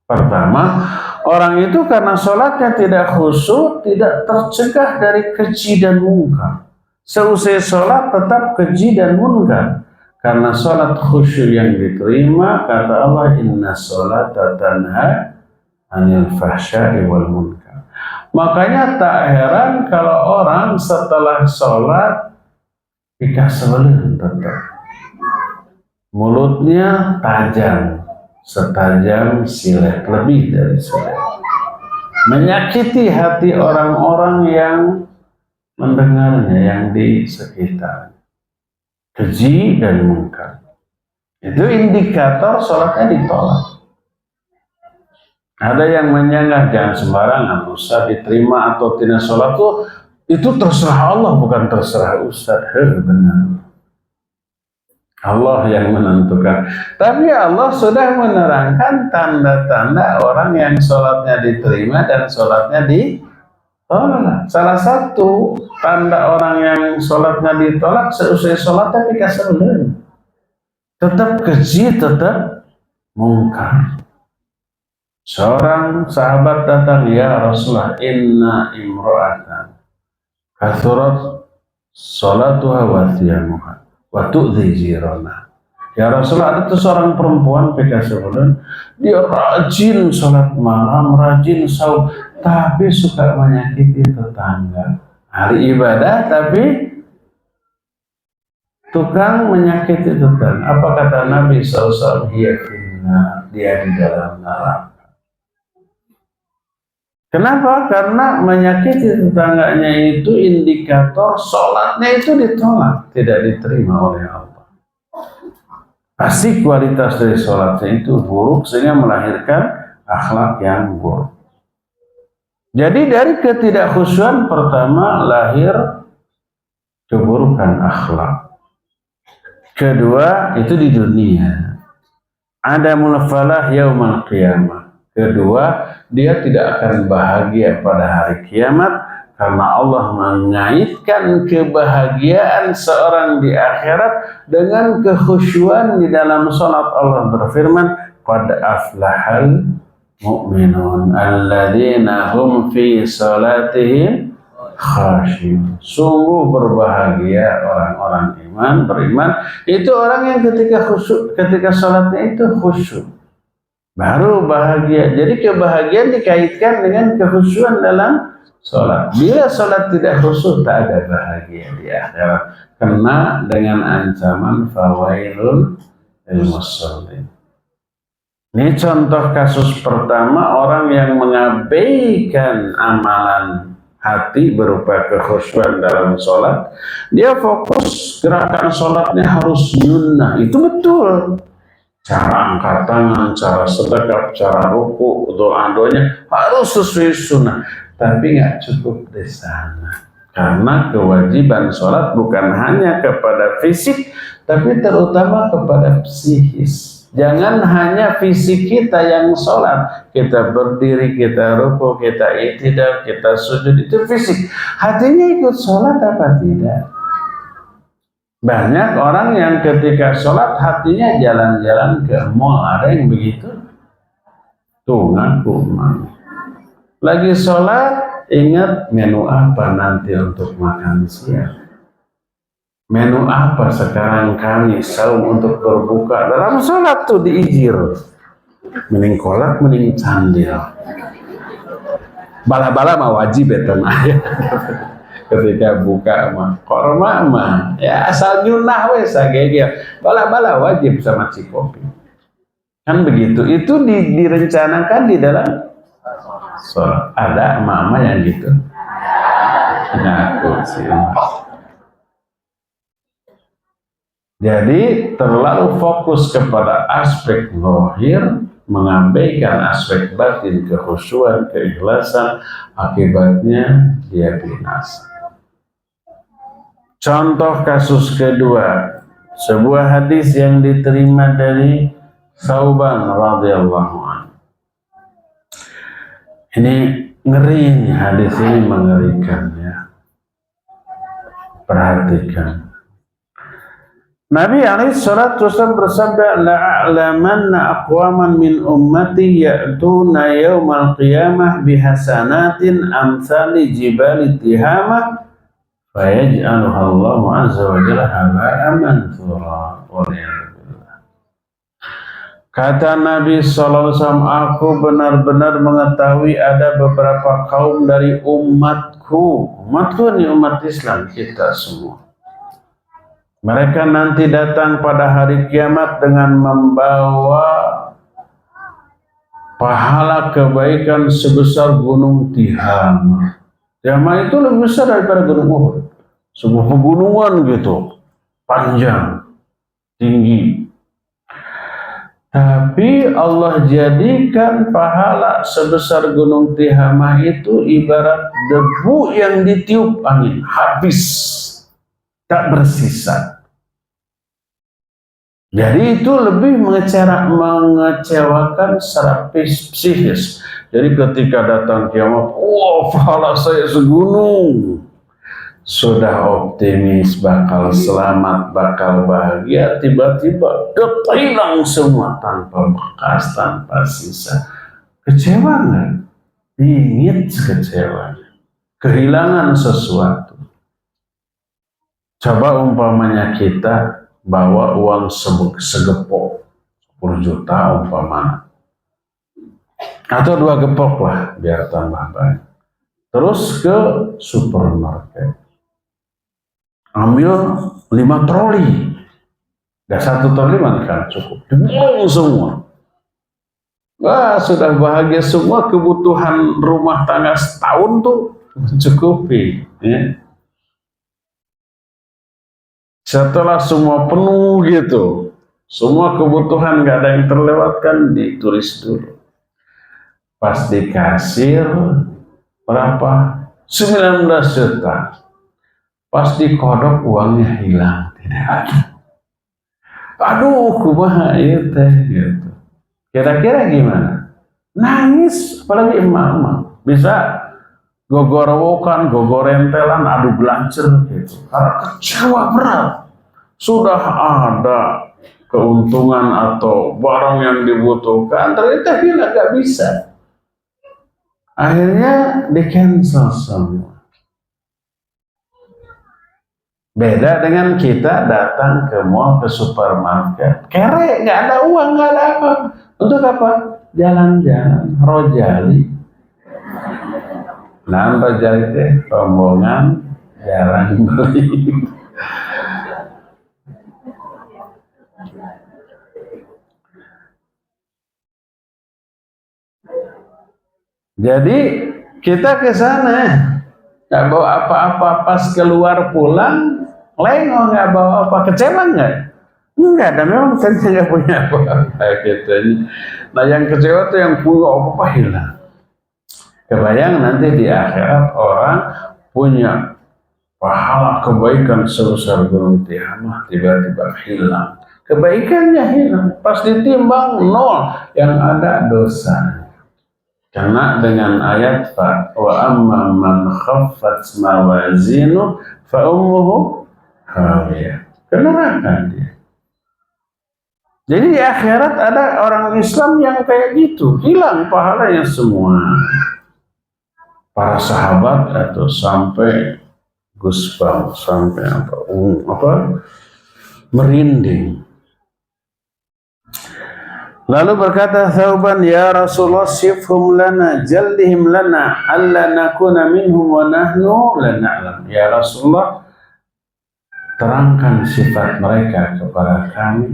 Pertama, orang itu karena sholatnya tidak khusyuk, tidak tercegah dari keji dan munkar. Seusai sholat tetap keji dan munkar. Karena sholat khusyuk yang diterima, kata Allah, inna sholata tanha anil fahsya'i wal munkar. Makanya tak heran kalau orang setelah sholat dikasih tetap. Mulutnya tajam, setajam silet, lebih dari silet. Menyakiti hati orang-orang yang mendengarnya, yang di sekitar. Keji dan munkar. Itu indikator sholatnya ditolak. Ada yang menyanggah, jangan sembarangan, Ustaz diterima atau tidak sholat itu terserah Allah, bukan terserah Ustaz. Benar. Allah yang menentukan. Tapi Allah sudah menerangkan tanda-tanda orang yang sholatnya diterima dan sholatnya ditolak. Salah satu tanda orang yang sholatnya ditolak, seusai sholatnya dikasih belum. Tetap keji, tetap mungkar. Seorang sahabat datang, ya Rasulullah, inna imro'atan kathurat sholatuha wa thiyamuha wa tu'dhi jirana. Ya Rasulullah, ada tuh seorang perempuan PK sebulan, dia rajin sholat malam, rajin saum, tapi suka menyakiti tetangga. Hari ibadah tapi tukang menyakiti tetangga. Apa kata Nabi SAW? Dia di dalam neraka. Kenapa? Karena menyakiti tetangganya itu indikator sholatnya itu ditolak, tidak diterima oleh Allah. Pasti kualitas dari sholatnya itu buruk sehingga melahirkan akhlak yang buruk. Jadi dari ketidakkhusyuan pertama lahir keburukan akhlak. Kedua itu di dunia. Adamul falah yaumal qiyamah. Kedua, dia tidak akan bahagia pada hari kiamat karena Allah mengaitkan kebahagiaan seorang di akhirat dengan kekhusyuan di dalam salat. Allah berfirman, qad aflahal mu'minun alladzina hum fi salatihim khashi'un. Sungguh berbahagia orang-orang beriman itu orang yang ketika salatnya itu khusyuk. baru bahagia. Jadi kebahagiaan dikaitkan dengan kekhusyuan dalam sholat. Bila sholat tidak khusyuk, tak ada bahagia di akhirat. Kena dengan ancaman fawailun lil musallin. Ini contoh kasus pertama orang yang mengabaikan amalan hati berupa kekhusyuan dalam sholat. Dia fokus gerakan sholatnya harus sunnah. Itu betul. Cara angkat tangan, cara sedekap, cara ruku, doa-doanya harus sesuai sunnah. Tapi nggak cukup di sana. Karena kewajiban sholat bukan hanya kepada fisik, tapi terutama kepada psikis. Jangan hanya fisik kita yang sholat. Kita berdiri, kita ruku, kita i'tidal, kita sujud, itu fisik. Hatinya ikut sholat apa tidak? Banyak orang yang ketika sholat hatinya jalan-jalan ke mall. Ada yang begitu? Tuh ngaku. Lagi sholat ingat menu apa nanti untuk makan siang. Menu apa sekarang kami saum untuk berbuka. Dalam sholat tuh diijir. Mending kolak, mending candil. Bala-bala mah wajib ya teman. Ketika buka mah korma mah ya asal nyunah wes sagege bala-bala wajib sama cikopi kan begitu. Itu direncanakan di dalam sholat. Ada mama yang gitu ngaku sih. Jadi terlalu fokus kepada aspek zahir, mengabaikan aspek batin, kekhusyuan, keikhlasan, akibatnya dia binasa. Contoh kasus kedua, sebuah hadis yang diterima dari Thauban radhiyallahu anhu. Ini ngeri, hadis ini mengerikan ya. Perhatikan. Nabi alaihi salatu wasallam bersabda, la'alamanna aqwaman min ummati ya'tuna yaumal qiyamah bihasanatin amsali jibali tihamah fayaj'aluha Allah azza wa jalla haba'an manthura. Kata Nabi sallallahu alaihi wasallam, aku benar-benar mengetahui ada beberapa kaum dari umatku. Umatku ini umat Islam kita semua. Mereka nanti datang pada hari kiamat dengan membawa pahala kebaikan sebesar gunung Tihamah. Tihamah itu lebih besar daripada gunung Uhud. Sebuah pegunungan gitu, panjang, tinggi. Tapi Allah jadikan pahala sebesar gunung Tihamah itu ibarat debu yang ditiup angin, habis. Tak bersisa. Jadi itu lebih mengecewakan secara psikis. Jadi ketika datang kiamat, pahala saya segunung. Sudah optimis, bakal selamat, bakal bahagia, tiba-tiba hilang semua tanpa bekas, tanpa sisa. Kecewa nggak? Bingit kecewa. Kehilangan sesuatu. Coba umpamanya kita bawa uang segepok 10 juta umpamanya, atau 2 gepok lah biar tambah banyak. Terus ke supermarket ambil 5 troli, gak 1 troli kan cukup, dibuang semua. Wah, sudah bahagia semua, kebutuhan rumah tangga setahun tuh mencukupi ya. Setelah semua penuh gitu, semua kebutuhan gak ada yang terlewatkan, ditulis dulu. Pas di kasir, berapa? 19 juta. Pas dikodok uangnya hilang, tidak ada. Aduh, kumaha ieu teh gitu. Kira-kira gimana? Nangis, apalagi emak-emak. Bisa gogorowokan, gogorentelan, adu gelancer gitu. Karena kecewa berat. Sudah ada keuntungan atau barang yang dibutuhkan, ternyata hilang, gak bisa. Akhirnya di-cancel semua. Beda dengan kita datang ke mall, ke supermarket. Kere, gak ada uang, gak ada apa. Untuk apa? jalan-jalan rojali. Nah, rojali teh rombongan jalan beli. Jadi kita ke sana nggak bawa apa-apa, pas keluar pulang lengong, nggak bawa apa, kecewa nggak? Enggak, dan memang saya nggak punya apa-apa gitu. Nah yang kecewa tuh yang punya apa-apa hilang. Kebayang nanti di akhirat orang punya pahala kebaikan sebesar gunung Tihamah tiba-tiba hilang. Kebaikannya hilang, pas ditimbang nol, yang ada dosa. Karena dengan ayat wa amma man khaffat mawazinu fa ummuhu hawiyah, ke neraka dia. Jadi di akhirat ada orang Islam yang kayak gitu, hilang pahalanya semua. Para sahabat atau sampai gusbang, sampai apa merinding. Lalu berkata Thauban, ya Rasulullah, sifhum lana, jaldihim lana, alla nakuna minhum wa nahnu la na'lam. Ya Rasulullah, terangkan sifat mereka kepada kami,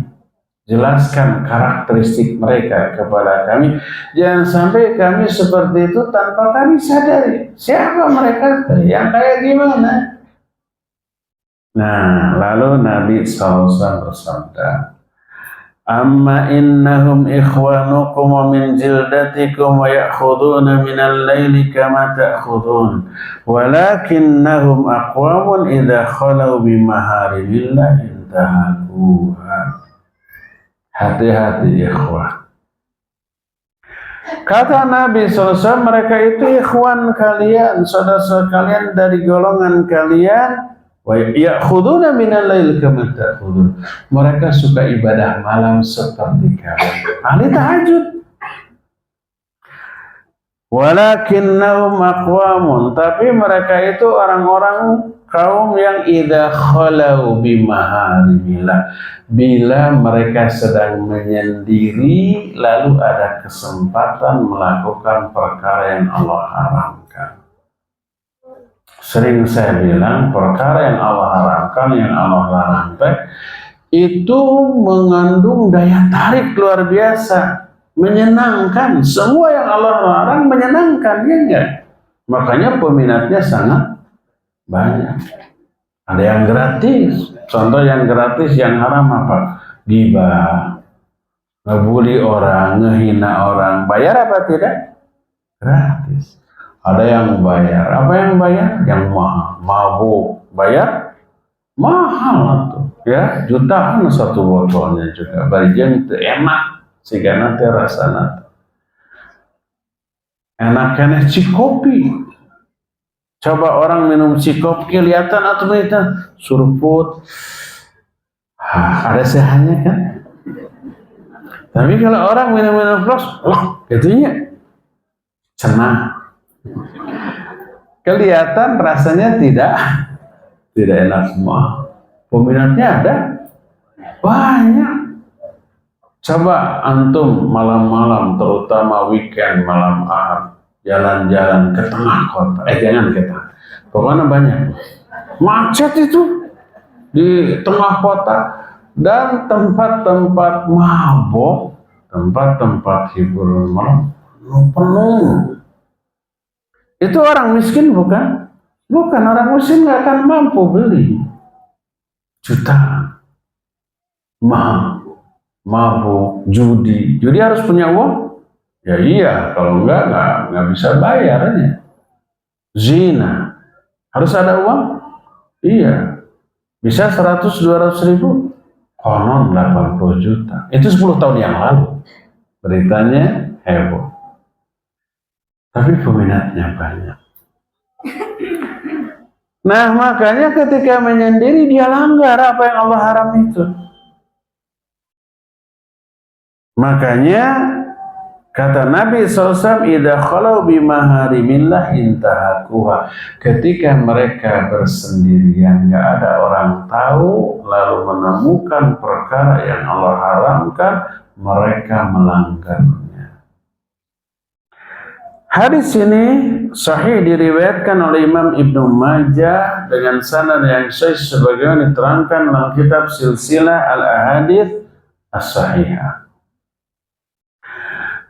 jelaskan karakteristik mereka kepada kami. Jangan sampai kami seperti itu tanpa kami sadari siapa mereka, yang kayak gimana. Nah, lalu Nabi SAW bersabda, amma innahum ikhwanukum wa min jildatikum wa ya'khuduna minal laili kama ta'khudun walakinnahum aqwamun idha khalau bimaharimillah intahakuha. Hati-hati ikhwah. Kata Nabi SAW, mereka itu ikhwan kalian, saudara-saudara kalian dari golongan kalian. Wa ya'khuduna minal lail kama ta'khudun. Mereka suka ibadah malam seperti kalian, ahli tahajud. Walakinnahum aqwamun, tapi mereka itu orang-orang kaum yang idza khalau bimaharimillah, bila mereka sedang menyendiri lalu ada kesempatan melakukan perkara yang Allah haramkan. Sering saya bilang, perkara yang Allah haramkan, yang Allah larang itu mengandung daya tarik luar biasa, menyenangkan. Semua yang Allah larang menyenangkan, ya enggak? Makanya peminatnya sangat banyak. Ada yang gratis. Contoh yang gratis, yang haram apa? Ghibah, ngebully orang, ngehina orang. Bayar apa tidak? Gratis. Ada yang bayar. Apa yang bayar? Yang mahal. Mabuk. Bayar? Mahal tuh. Ya, jutaan satu botolnya juga. Barijan itu enak. Sehingga nanti rasanya enak-enak cikopi. Coba orang minum cikopi, kelihatan atau tidak? Suruput. Ada sehannya kan? Tapi kalau orang minum-minum plus, gitunya senang. Kelihatan rasanya tidak enak semua. Peminatnya ada banyak. Coba antum malam-malam, terutama weekend, malam Ahad, jalan-jalan ke tengah kota. Jangan ke tengah. Pokoknya banyak. Macet itu di tengah kota, dan tempat-tempat mabok, tempat-tempat hiburan malam penuh. Itu orang miskin bukan? Bukan, orang miskin nggak akan mampu beli. Jutaan. Mahal. Mabuk, judi. Judi harus punya uang? Ya iya, kalau enggak bisa bayarnya. Zina. Harus ada uang? Iya. Bisa 100-200 ribu? Konon 80 juta. Itu 10 tahun yang lalu. Beritanya heboh. Tapi peminatnya banyak. Nah, makanya ketika menyendiri dia langgar apa yang Allah haram itu. Makanya kata Nabi SAW, idza khalau bimaharimillah intahakuha. Ketika mereka bersendirian, nggak ada orang tahu, lalu menemukan perkara yang Allah haramkan, mereka melanggarnya. Hadis ini sahih diriwayatkan oleh Imam Ibnu Majah dengan sanad yang sahih sebagaimana diterangkan dalam kitab Silsilah Al-Ahadits As-Sahihah.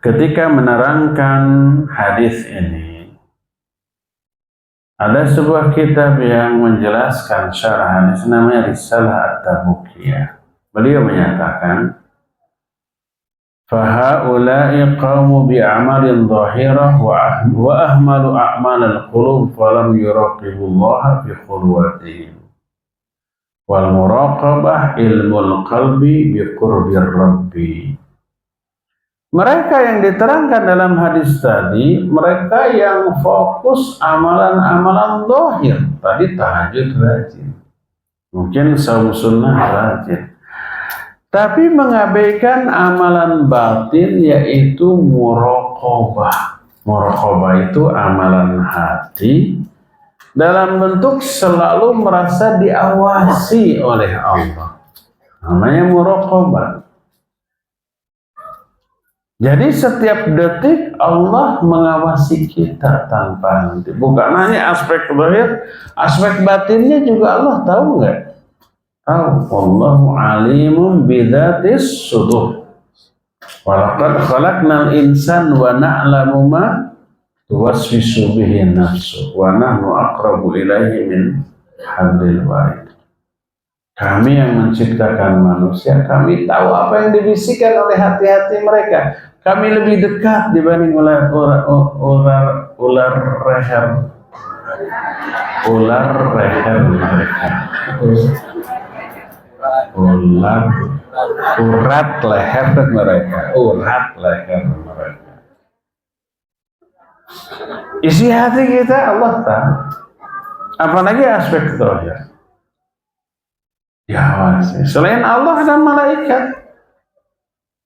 Ketika menerangkan hadis ini, ada sebuah kitab yang menjelaskan syarah hadis namanya Risalah At-Tabukiyah. Beliau menyatakan, "Fahaula'i qamu bi'amalin dhahirah wa ahmalu a'malal qulub falam yuraqibullaha fi khulwatihim. Wal muraqabah ilmul qalbi bi qurbir rabbi." Mereka yang diterangkan dalam hadis tadi, mereka yang fokus amalan-amalan zahir. Tadi tahajud rajin, mungkin saum sunnah rajin, tapi mengabaikan amalan batin yaitu muraqabah. Muraqabah itu amalan hati dalam bentuk selalu merasa diawasi oleh Allah. Namanya muraqabah. Jadi setiap detik Allah mengawasi kita tanpa henti. Bukan hanya aspek zahir, aspek batinnya juga Allah tahu nggak? Tahu. Wallahu alimun bidzatis sudur. Walaqad khalaqnal insana wa na'lamu ma tuwaswisu bihi nafsu wa nahnu aqrabu ilaihi min hablil warid. Kami yang menciptakan manusia, kami tahu apa yang dibisikkan oleh hati-hati mereka. Kami lebih dekat dibanding ular leher mereka. Urat leher mereka. Isi hati kita Allah tahu. Apalagi aspek zahir. Diawasi. Selain Allah ada malaikat.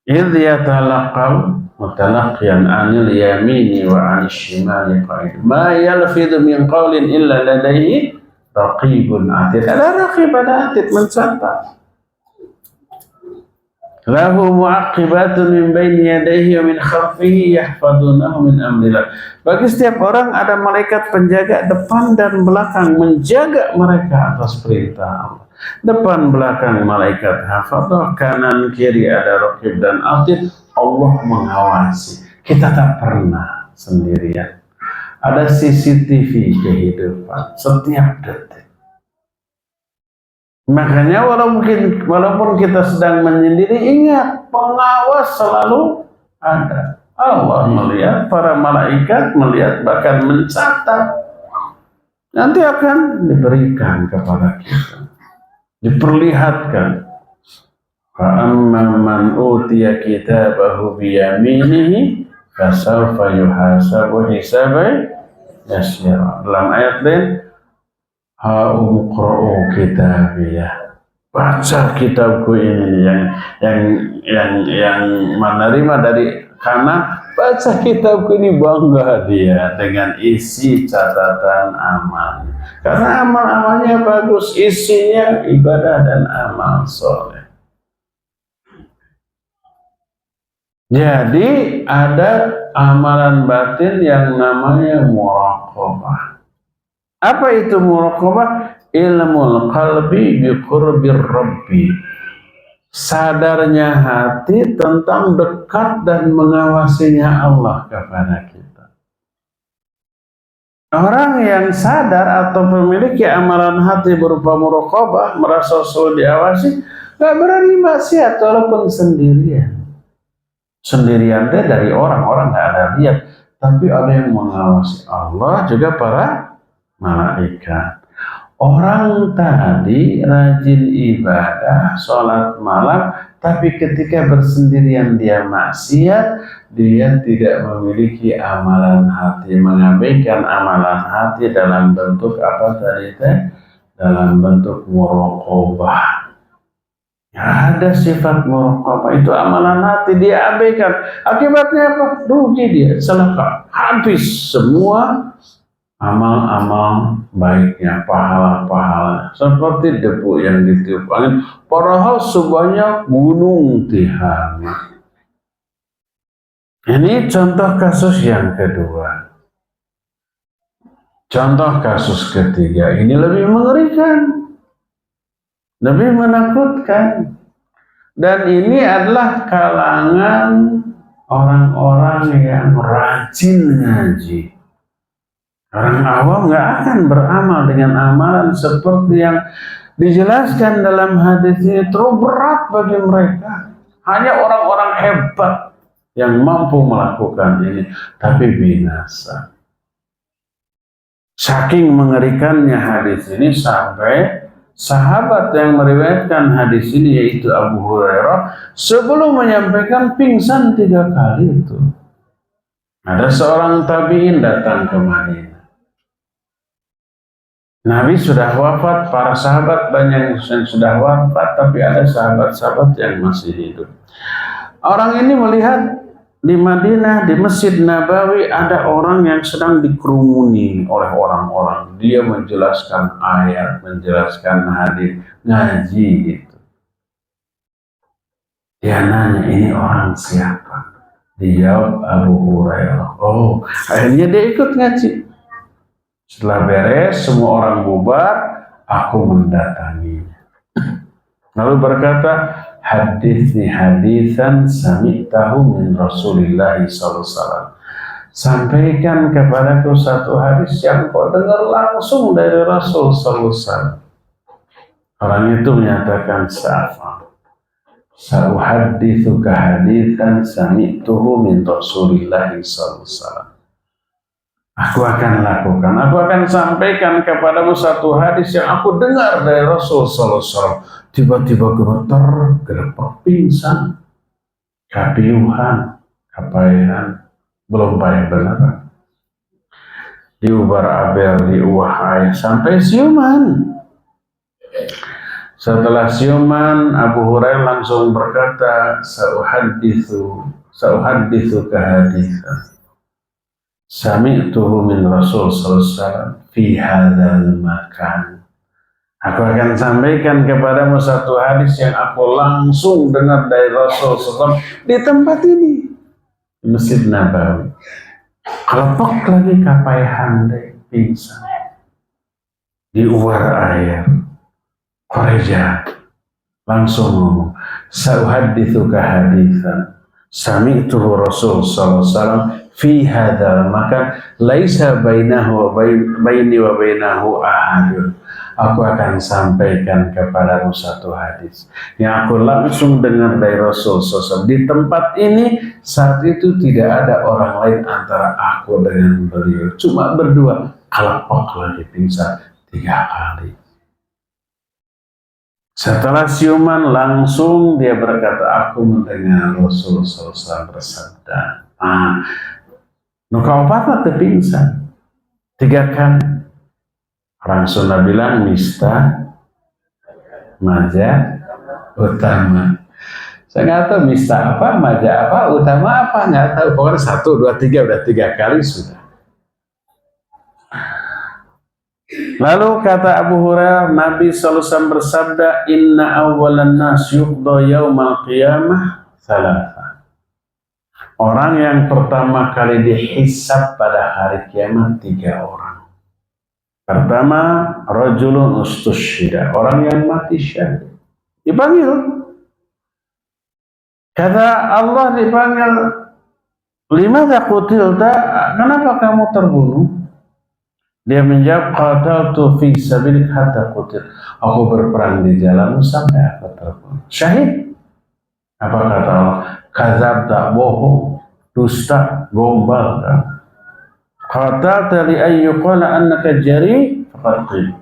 Idh yatalaqal mutalaqqiyan 'anil yamini wa 'anil shimali qa'id. Ma yalfidhu min qawlin illa ladayhi raqibun 'atid. Ada raqib, ada 'atid mencatat. Lahu mu'aqibatun min baini yadayhi wa min khalfihi yahfadunahu min amrillah. Bagi setiap orang ada malaikat penjaga depan dan belakang menjaga mereka atas perintah Allah. Depan belakang malaikat hafadzah, kanan kiri ada raqib dan atid. Allah mengawasi. Kita tak pernah sendirian. Ada CCTV kehidupan setiap detik. Makanya walaupun kita sedang menyendiri, ingat pengawas selalu ada. Allah melihat, para malaikat melihat, bahkan mencatat. Nanti akan diberikan kepada kita, diperlihatkan. Fa'amma man utiya kitabahu biyaminihi fasawfa yuhasabu hisaban yasira. Dalam ayat lain, ha'umqra'u kitabiyah. Baca kitabku ini yang menerima dari kanan, baca kitabku ini, bangga dia dengan isi catatan amal. Karena amal-amalnya bagus, isinya ibadah dan amal soleh. Jadi ada amalan batin yang namanya muraqabah. Apa itu muraqabah? Ilmul qalbi bi qurbir rabbi. Sadarnya hati tentang dekat dan mengawasinya Allah kepada kita. Orang yang sadar atau memiliki amalan hati berupa muraqabah, merasa selalu diawasi, gak berani maksiat walaupun sendirian. Sendirian deh dari orang gak ada lihat, tapi ada yang mengawasi Allah, juga para malaikat. Orang tadi rajin ibadah, sholat malam, tapi ketika bersendirian dia maksiat, dia tidak memiliki amalan hati, mengabaikan amalan hati dalam bentuk apa tadi teh? Dalam bentuk muraqabah. Ada sifat muraqabah, itu amalan hati dia abaikan. Akibatnya apa? Rugi dia, celaka. Habis semua amal-amal baiknya, pahala-pahala, seperti debu yang ditiup angin. Padahal sebanyak gunung Tihamah. Ini contoh kasus yang kedua. Contoh kasus ketiga ini lebih mengerikan, lebih menakutkan. Dan ini adalah kalangan orang-orang yang rajin ngaji. Orang awam nggak akan beramal dengan amalan seperti yang dijelaskan dalam hadis ini, terlalu berat bagi mereka. Hanya orang-orang hebat yang mampu melakukan ini, tapi binasa. Saking mengerikannya hadis ini sampai sahabat yang meriwayatkan hadis ini yaitu Abu Hurairah sebelum menyampaikan pingsan 3 kali itu. Ada seorang tabi'in datang ke Madinah. Nabi sudah wafat, para sahabat banyak yang sudah wafat, tapi ada sahabat-sahabat yang masih hidup. Orang ini melihat di Madinah, di Masjid Nabawi ada orang yang sedang dikerumuni oleh orang-orang. Dia menjelaskan ayat, menjelaskan hadis, ngaji gitu. Dia nanya, ini orang siapa? Dijawab Abu Hurairah. Oh, akhirnya dia ikut ngaji. Setelah beres, semua orang bubar, aku mendatanginya. Lalu berkata, haditsni hadisan sami'tahu min Rasulillah SAW. Sampaikan kepadaku satu hadis yang kau dengar langsung dari Rasul SAW. Orang itu menyatakan, sa'uhadithuka hadisan sami'tuhu min Rasulillah SAW. Aku akan lakukan, aku akan sampaikan kepadamu satu hadis yang aku dengar dari Rasul SAW. Tiba-tiba gemeter, gerepek, pingsan, kapiuhan, kapaian, belum payah benar. Diubar abel, diuah ayah, sampai siuman. Setelah siuman, Abu Hurairah langsung berkata, sa'uhadithu kehadithan sami'tuhu min Rasul sallallahu fi hadzal makan. Aku akan sampaikan kepadamu satu hadis yang aku langsung dengar dari Rasul sallallahu di tempat ini, di Masjid Nabawi. Kelepek lagi kapaihan deh, pingsan. Diuar air, koreja, langsung ngomong, sa'uhadithuka hadithan sami'tuhu Rasul sallallahu alaihi wasallam fi hadzal makan laisa bainahu wa baini wa bainahu ahadun. Aku akan sampaikan kepadamu satu hadis yang aku langsung dengar dari Rasul SAW. Di tempat ini saat itu tidak ada orang lain antara aku dengan beliau, cuma berdua. Kelepek lagi pingsan 3 kali. Setelah siuman langsung dia berkata, aku mendengar Rasul SAW bersabda, nuka opat mah pingsan 3 kali. Orang Sunda bilang mista maja utama. Saya nggak tahu mista apa, maja apa, utama apa, nggak tahu. Pokoknya 1, 2, 3 udah 3 kali sudah. Lalu kata Abu Hurairah, Nabi SAW bersabda, inna awwalan nas yuqda yaumal qiyamah thalatha. Orang yang pertama kali dihisab pada hari kiamat 3 orang. Pertama, rajulun ustusyhida, orang yang mati syahid. Dipanggil. Kata Allah dipanggil, limadza qutilta? Kenapa kamu terbunuh? Dia menjawab, qataltu fi sabilik hatta qutil. Aku berperang di jalanmu sampai aku terbunuh. Syahid. Apa kata Allah? Kadzabta, bohong, dusta, gombal. Qatalta li ayyuqala annaka jari faqad.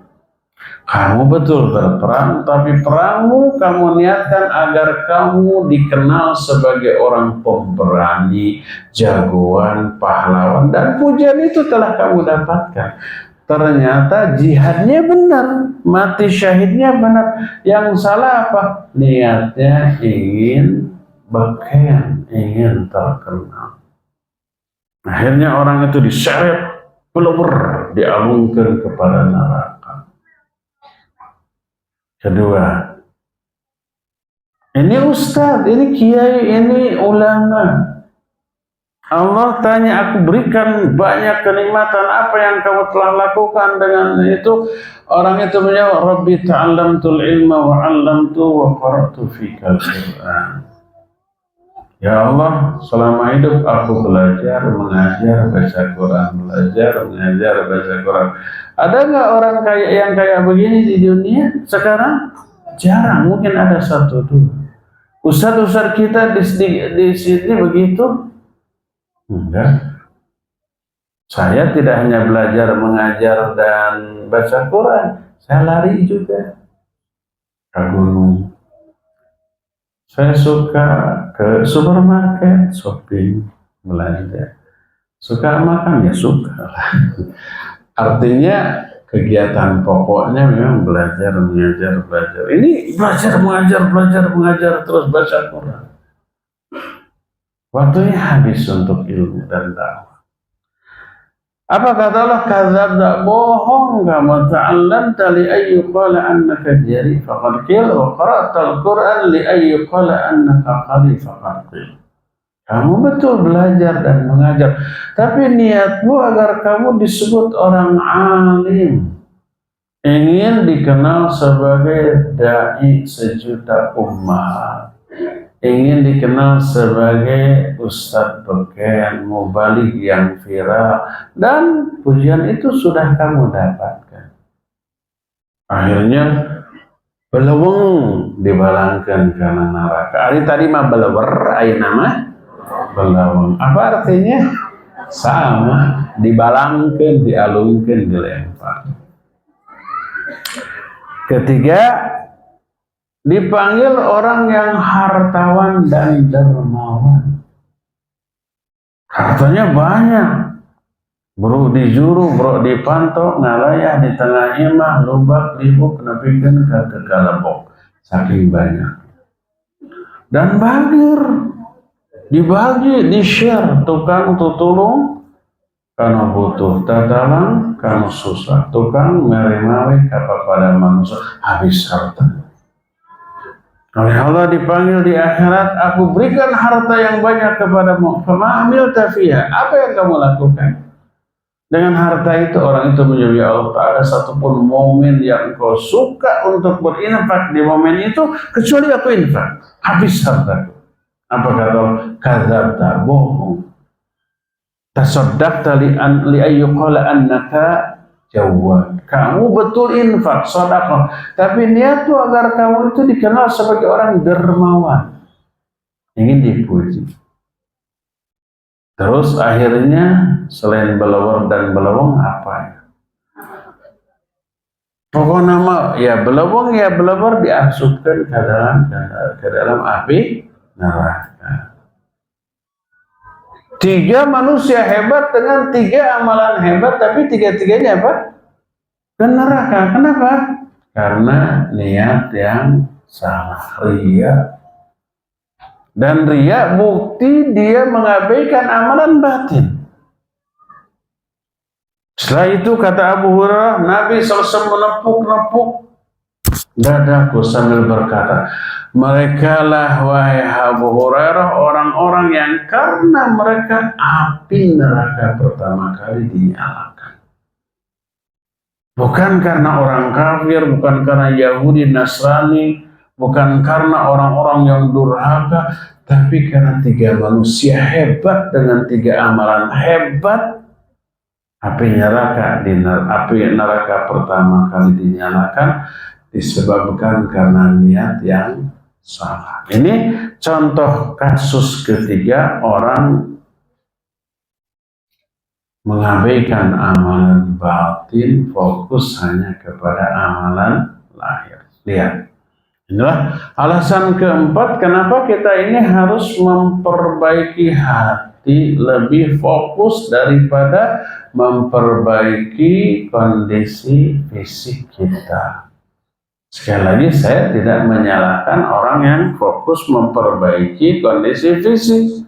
Kamu betul berperang, tapi perangmu kamu niatkan agar kamu dikenal sebagai orang pemberani, jagoan, pahlawan, dan pujian itu telah kamu dapatkan. Ternyata jihadnya benar, mati syahidnya benar. Yang salah apa? Niatnya ingin beken, ingin terkenal. Akhirnya orang itu diseret, pelebur, dialungkan kepada neraka. Kedua, ini ustadz, ini kiai, ini ulama. Allah tanya, aku berikan banyak kenikmatan, apa yang kamu telah lakukan dengan itu? Orang itu menjawab, Rabbi ta'allamtul ilma wa 'allamtu wa qara'tu fikal Qur'an. Ya Allah, selama hidup aku belajar, mengajar, baca Quran, belajar, mengajar, baca Quran. Ada nggak orang kaya yang kayak begini di dunia sekarang? Jarang, mungkin ada satu dua. Ustadz kita di sini begitu? Enggak. Saya tidak hanya belajar, mengajar, dan baca Quran. Saya lari juga ke gunung. Saya suka ke supermarket, shopping, belanja. Suka makan ya suka lah. Artinya kegiatan pokoknya memang belajar, mengajar, belajar. Ini belajar, mengajar, terus baca Quran. Waktunya habis untuk ilmu dan dakwah. Apa kata Allah? Kadzabta, bohong kamu, ta'allamta li ayyi qala annaka jari faqad qil wa qara'tal Qur'an li ayyi qala annaka qari faqad qil. Kamu betul belajar dan mengajar, tapi niatmu agar kamu disebut orang alim, ingin dikenal sebagai dai sejuta umat, ingin dikenal sebagai ustadz beken, mubalik yang viral, dan pujian itu sudah kamu dapatkan. Akhirnya beleweng dibalangkan karena neraka. Hari tadi mah belewer, ayeuna nama beleweng. Apa artinya? Sama, dibalangkan, dialungkan, dilempar. Ketiga, dipanggil orang yang hartawan dan dermawan. Hartanya banyak. Bro dijuru, bro dipantau, ngalayah di tengah imah, lubak, libuk, nepikeun ka teu kalebok. Saking banyak. Dan bagir. Dibagi, di-share, tukang tutulung, karena butuh tatalang, karena susah. Tukang mere-mere kepada manusia, habis harta. Oleh Allah dipanggil di akhirat, aku berikan harta yang banyak kepadamu. Fama amilta fiha, apa yang kamu lakukan? Dengan harta itu, orang itu menjawab, ya Allah, tak ada satupun momen yang engkau suka untuk berinfak di momen itu, kecuali aku infak. Habis hartaku. Apa kata Allah? Kadzabta, bohong. Tasaddaqta li ayyuqala annaka jawad. Kamu betul infak, sedekah, tapi niat itu agar kamu itu dikenal sebagai orang dermawan, ingin dipuji. Terus akhirnya selain belawar dan belawang apa ya? Pokoknya nama ya belawang ya belawar diasupkan ke dalam api neraka. 3 manusia hebat dengan 3 amalan hebat, tapi 3-tiganya apa? Ke neraka. Kenapa? Karena niat yang salah, ria. Dan ria bukti dia mengabaikan amalan batin. Setelah itu kata Abu Hurairah, Nabi SAW menepuk-nepuk dadaku sambil berkata, mereka lah wahai Abu Hurairah orang-orang yang karena mereka api neraka pertama kali dinyalakan. Bukan karena orang kafir, bukan karena Yahudi, Nasrani, bukan karena orang-orang yang durhaka, tapi karena 3 manusia hebat dengan 3 amalan hebat. Api neraka pertama kali dinyalakan disebabkan karena niat yang salah. Ini contoh kasus ketiga orang mengabaikan amalan batin, fokus hanya kepada amalan lahir. Lihat, inilah alasan keempat kenapa kita ini harus memperbaiki hati, lebih fokus daripada memperbaiki kondisi fisik kita. Sekali lagi, saya tidak menyalahkan orang yang fokus memperbaiki kondisi fisik.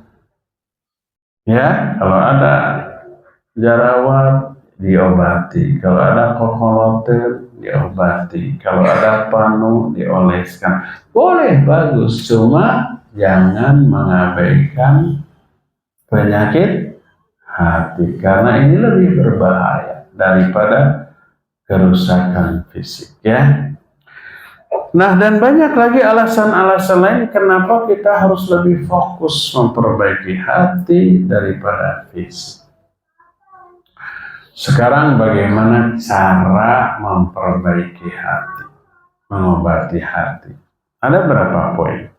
Ya, kalau ada jerawat diobati, kalau ada kokoloten diobati, kalau ada panu dioleskan. Boleh, bagus, cuma jangan mengabaikan penyakit hati, karena ini lebih berbahaya daripada kerusakan fisik ya. Nah, dan banyak lagi alasan-alasan lain kenapa kita harus lebih fokus memperbaiki hati daripada fisik. Sekarang bagaimana cara memperbaiki hati, mengobati hati? Ada berapa poin?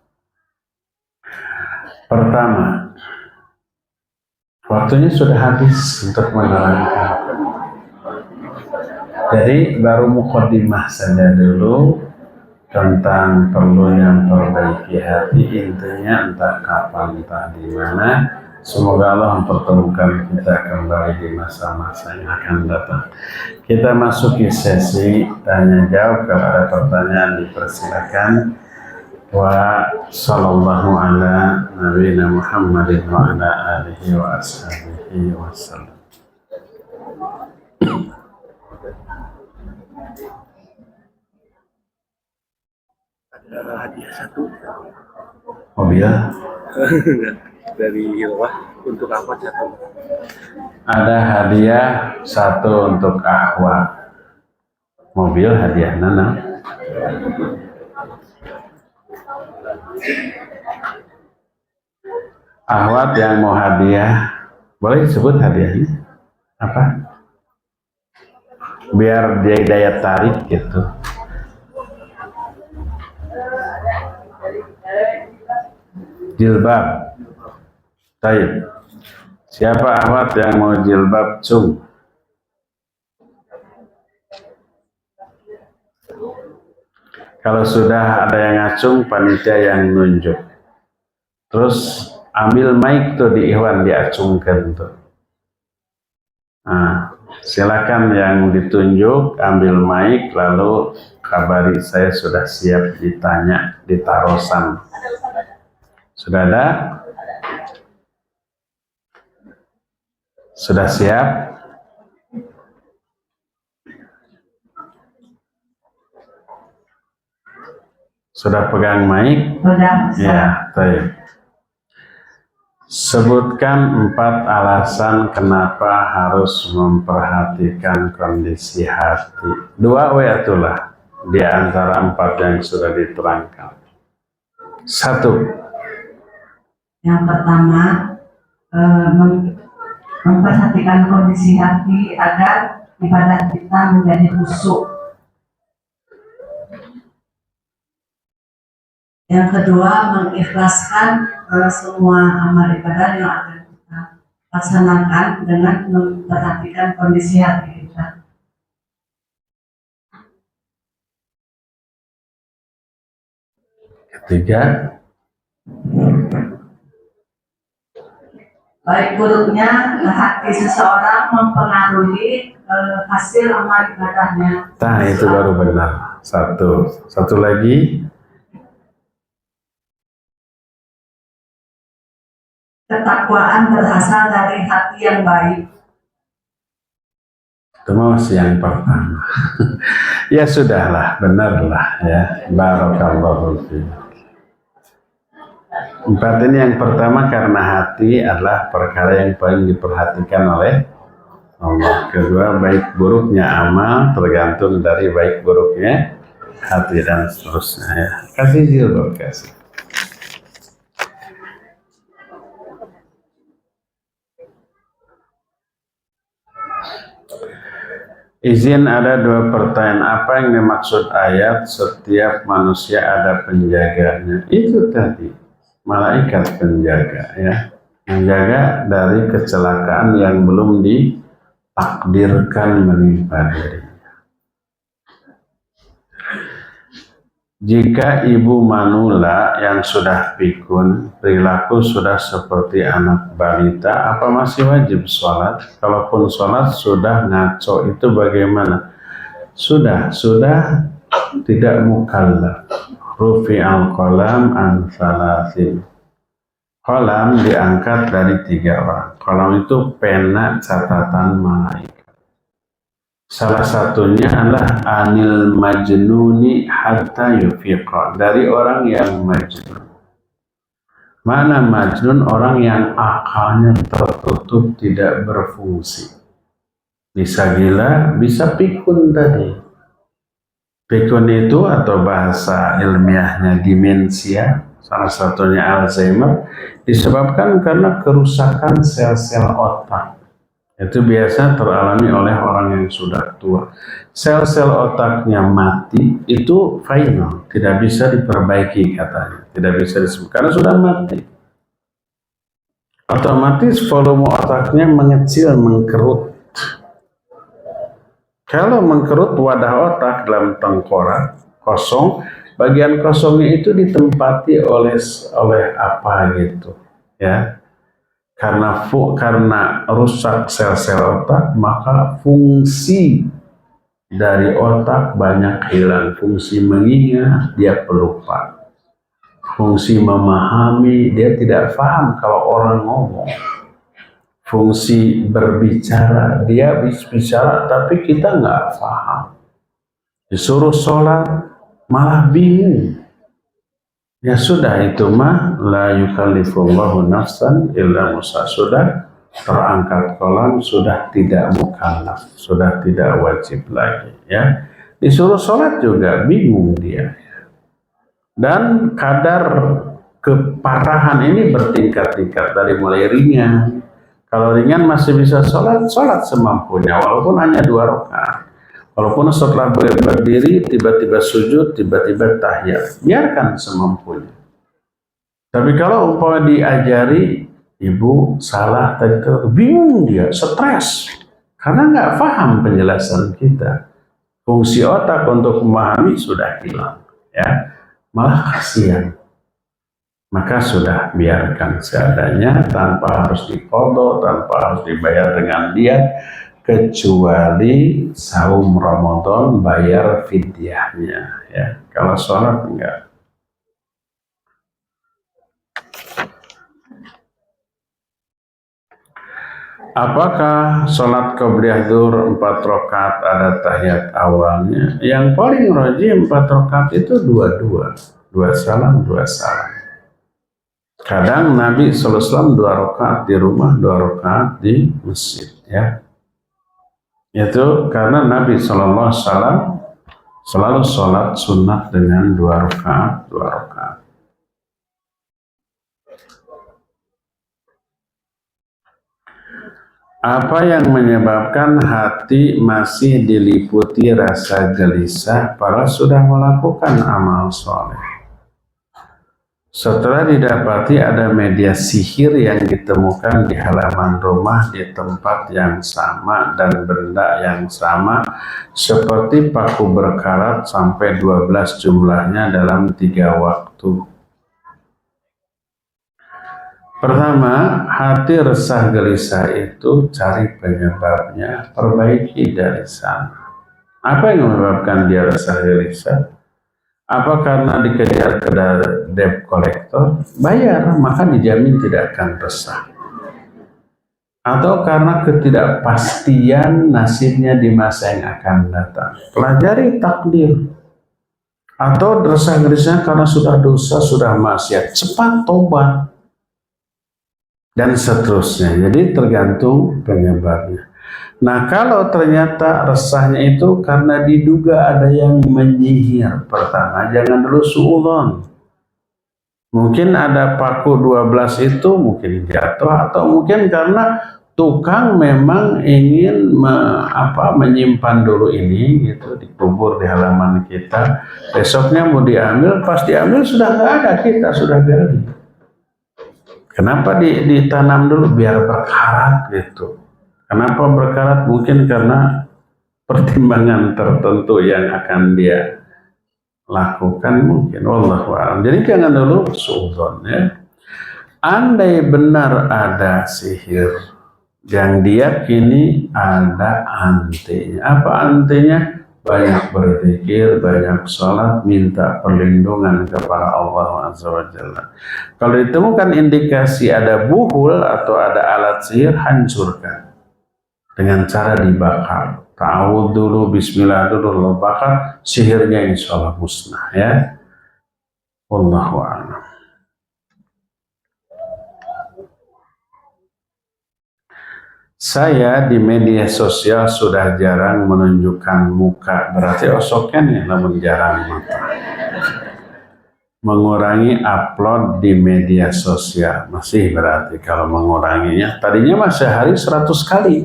Pertama, waktunya sudah habis untuk menerangkan. Jadi baru mukaddimah saja dulu tentang perlunya memperbaiki hati. Intinya entah kapan, entah di mana. Semoga Allah mempertemukan kita kembali di masa-masa yang akan datang. Kita masuki sesi tanya jawab. Kalau ada pertanyaan dipersilakan. Wa sallallahu ala nabiyina Muhammadin wa ala alihi wa ashabihi wa sallam. Ada hadiah satu. Mobil Dari Hilwah untuk apa satu? ada hadiah satu untuk Ahwa. Mobil hadiah Nana. Ahwat yang mau hadiah, boleh disebut hadiahnya apa? Biar dia daya tarik gitu. Jilbab. Baik. Siapa Ahwat yang mau jilbab cung? Kalau sudah ada yang ngacung, panitia yang nunjuk. Terus ambil mic tuh di Ikhwan, diacungkan tuh. Nah, silakan yang ditunjuk ambil mic, lalu kabari saya sudah siap ditanya di tarosan. Sudah ada? Sudah siap? Sudah pegang mic? Sudah. Ya, baik. Sebutkan 4 alasan kenapa harus memperhatikan kondisi hati. 2 itulah di antara 4 yang sudah diterangkan. 1. Yang pertama, memperhatikan kondisi hati agar ibadah kita menjadi khusyuk. Yang kedua, mengikhlaskan semua amal ibadah yang akan kita laksanakan dengan memperhatikan kondisi hati kita. Ketiga, baik buruknya hati seseorang mempengaruhi hasil amal ibadahnya. nah itu baru benar. Satu lagi, ketakwaan berasal dari hati yang baik. itu masih yang pertama. Ya sudahlah, benarlah ya. Barakallahu fiik. 4 ini yang pertama karena hati adalah perkara yang paling diperhatikan oleh Allah. Kedua, baik buruknya amal tergantung dari baik buruknya hati dan seterusnya ya. Kasih jilbab, kasih. Izin, ada 2 pertanyaan. Apa yang dimaksud ayat setiap manusia ada penjaganya? Itu tadi, malaikat penjaga ya. Menjaga dari kecelakaan yang belum ditakdirkan menimpa diri. Jika ibu manula yang sudah pikun, perilaku sudah seperti anak balita, apa masih wajib sholat? Kalaupun sholat sudah ngaco, itu bagaimana? Sudah tidak mukallaf. Rufi al-qalam an salasin. Qalam diangkat dari 3 orang. Qalam itu pena catatan malaikat. Salah satunya adalah anil majnuni hatta yufiqa, dari orang yang majnun. Mana majnun? Orang yang akalnya tertutup, tidak berfungsi. Bisa gila, bisa pikun tadi. Pikun itu atau bahasa ilmiahnya demensia, salah satunya Alzheimer, disebabkan karena kerusakan sel-sel otak. Itu biasa teralami oleh orang yang sudah tua. Sel-sel otaknya mati, itu final, tidak bisa diperbaiki katanya. Tidak bisa disembuhkan karena sudah mati. Otomatis volume otaknya mengecil, mengkerut. Kalau mengkerut wadah otak dalam tengkorak kosong, bagian kosongnya itu ditempati oleh apa gitu, ya. Karena rusak sel-sel otak, maka fungsi dari otak banyak hilang. Fungsi mengingat, dia pelupa. Fungsi memahami, dia tidak paham kalau orang ngomong. Fungsi berbicara, dia bicara tapi kita nggak paham. Disuruh sholat malah bingung. Ya sudah, itu mah la yukallifullahu nafsan illa wus'aha. Sudah terangkat kolam, sudah tidak mukallaf, sudah tidak wajib lagi, ya. Disuruh sholat juga bingung dia. Dan kadar keparahan ini bertingkat-tingkat, dari mulai ringan. Kalau ringan masih bisa sholat semampunya, walaupun hanya 2 rakaat. Walaupun setelah berdiri, tiba-tiba sujud, tiba-tiba tahiyat, biarkan semampunya. Tapi kalau umpama diajari, ibu salah tadi, bingung dia, stres, karena nggak paham penjelasan kita. Fungsi otak untuk memahami sudah hilang, ya, malah kasihan. Maka sudah biarkan seadanya, tanpa harus diqadha, tanpa harus dibayar dengan diat, kecuali saum Ramadan bayar fidyahnya, ya. Kalau sholat enggak. Apakah sholat qobliyah zuhur 4 rakaat ada tahiyat awalnya? Yang paling rajih 4 rakaat itu 2 salam 2 salam. Kadang Nabi SAW 2 rakaat di rumah, 2 rakaat di masjid, ya. Itu karena Nabi SAW selalu sholat sunat dengan 2 rakaat, 2 rakaat. Apa yang menyebabkan hati masih diliputi rasa gelisah padahal sudah melakukan amal soleh? Setelah didapati ada media sihir yang ditemukan di halaman rumah di tempat yang sama dan benda yang sama, seperti paku berkarat sampai 12 jumlahnya dalam 3 waktu. Pertama, hati resah gelisah itu cari penyebabnya, perbaiki dari sana. Apa yang menyebabkan dia resah gelisah? Apa karena dikejar ke debt collector? Bayar, maka dijamin tidak akan resah. Atau karena ketidakpastian nasibnya di masa yang akan datang. Pelajari takdir. Atau resah gelisah karena sudah dosa, sudah maksiat, cepat tobat. Dan seterusnya. Jadi tergantung penyebabnya. Nah, kalau ternyata resahnya itu karena diduga ada yang menyihir, pertama jangan dulu suudzon. Mungkin ada paku 12 itu mungkin jatuh, atau mungkin karena tukang memang ingin menyimpan dulu ini gitu, dikubur di halaman kita. Besoknya mau diambil, pas diambil sudah nggak ada, kita sudah gali. Kenapa ditanam dulu biar berkarat gitu? Kenapa berkarat? Mungkin karena pertimbangan tertentu yang akan dia lakukan mungkin. Wallahu a'lam. Jadi jangan dulu suudzon, ya. Andai benar ada sihir yang diyakini ada antenya. Apa antenya? Banyak berzikir, banyak sholat, minta perlindungan kepada Allah Azza wa Jalla. Kalau ditemukan indikasi ada buhul atau ada alat sihir, hancurkan dengan cara dibakar. Ta'awudz dulu, bismillah dulu, bakar, sihirnya insya Allah musnah, ya. Wallahu a'lam. Saya di media sosial sudah jarang menunjukkan muka, berarti osoknya nih namun jarang mata. Mengurangi upload di media sosial, masih berarti kalau menguranginya. Tadinya mah sehari 100 kali,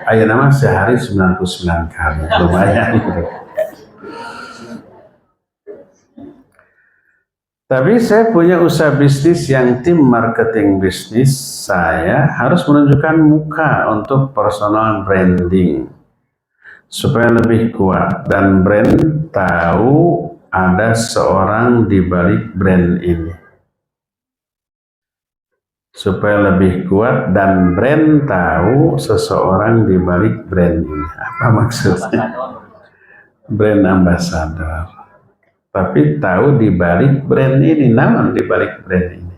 ayeuna mah sehari 99 kali, lumayan. Tapi saya punya usaha bisnis yang tim marketing bisnis saya harus menunjukkan muka untuk personal branding supaya lebih kuat dan brand tahu ada seorang di balik brand ini. Supaya lebih kuat dan brand tahu seseorang di balik brand ini. Apa maksudnya? Brand ambassador. Tapi tahu di balik brand ini, namun di balik brand ini.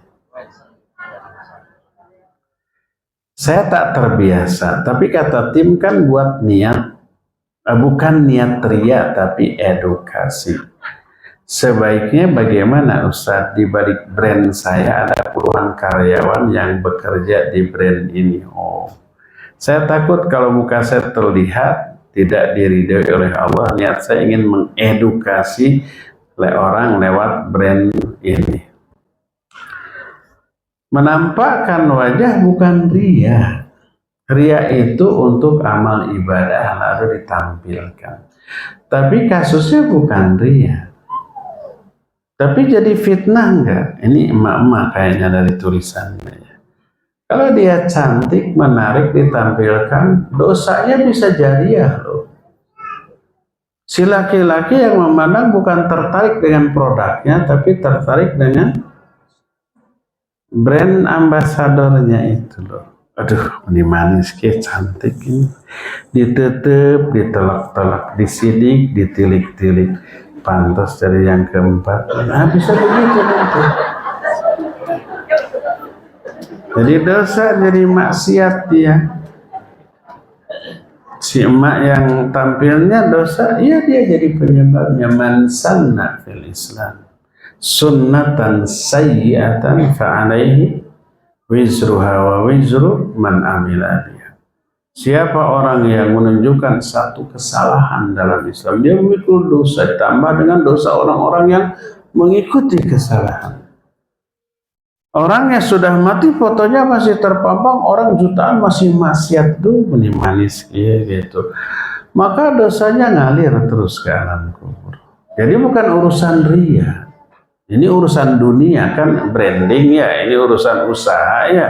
Saya tak terbiasa, tapi kata tim kan buat niat, bukan niat ria, tapi edukasi. Sebaiknya bagaimana Ustadz, di balik brand saya ada puluhan karyawan yang bekerja di brand ini. Oh, saya takut kalau muka saya terlihat tidak diridhoi oleh Allah. Niat saya ingin mengedukasi orang lewat brand ini. Menampakkan wajah bukan ria. Ria itu untuk amal ibadah lalu ditampilkan. Tapi kasusnya bukan ria. Tapi jadi fitnah enggak? Ini emak-emak kayaknya dari tulisannya. Kalau dia cantik, menarik, ditampilkan, dosanya bisa jariah loh. Si laki-laki yang memandang bukan tertarik dengan produknya, tapi tertarik dengan brand ambasadornya itu loh. Aduh, ini manis, cantik ini. Ditutup, ditelak-telak, disidik, ditilik-tilik. Pantas dari yang keempat. Nah, bisa begitu nanti. Jadi dosa, jadi maksiat dia. Si emak yang tampilnya dosa, iya dia jadi penyebabnya. Man sanna fil Islam sunnatan sayyi'atan fa'alaihi wizruha wa wizru man amila biha. Siapa orang yang menunjukkan satu kesalahan dalam Islam, dia memikul dosa ditambah dengan dosa orang-orang yang mengikuti kesalahan. Orang yang sudah mati fotonya masih terpampang, orang jutaan masih maksiat tuh, ini manis gitu. Maka dosanya ngalir terus ke alam kubur. Jadi bukan urusan ria. Ini urusan dunia kan, branding ya, ini urusan usaha ya.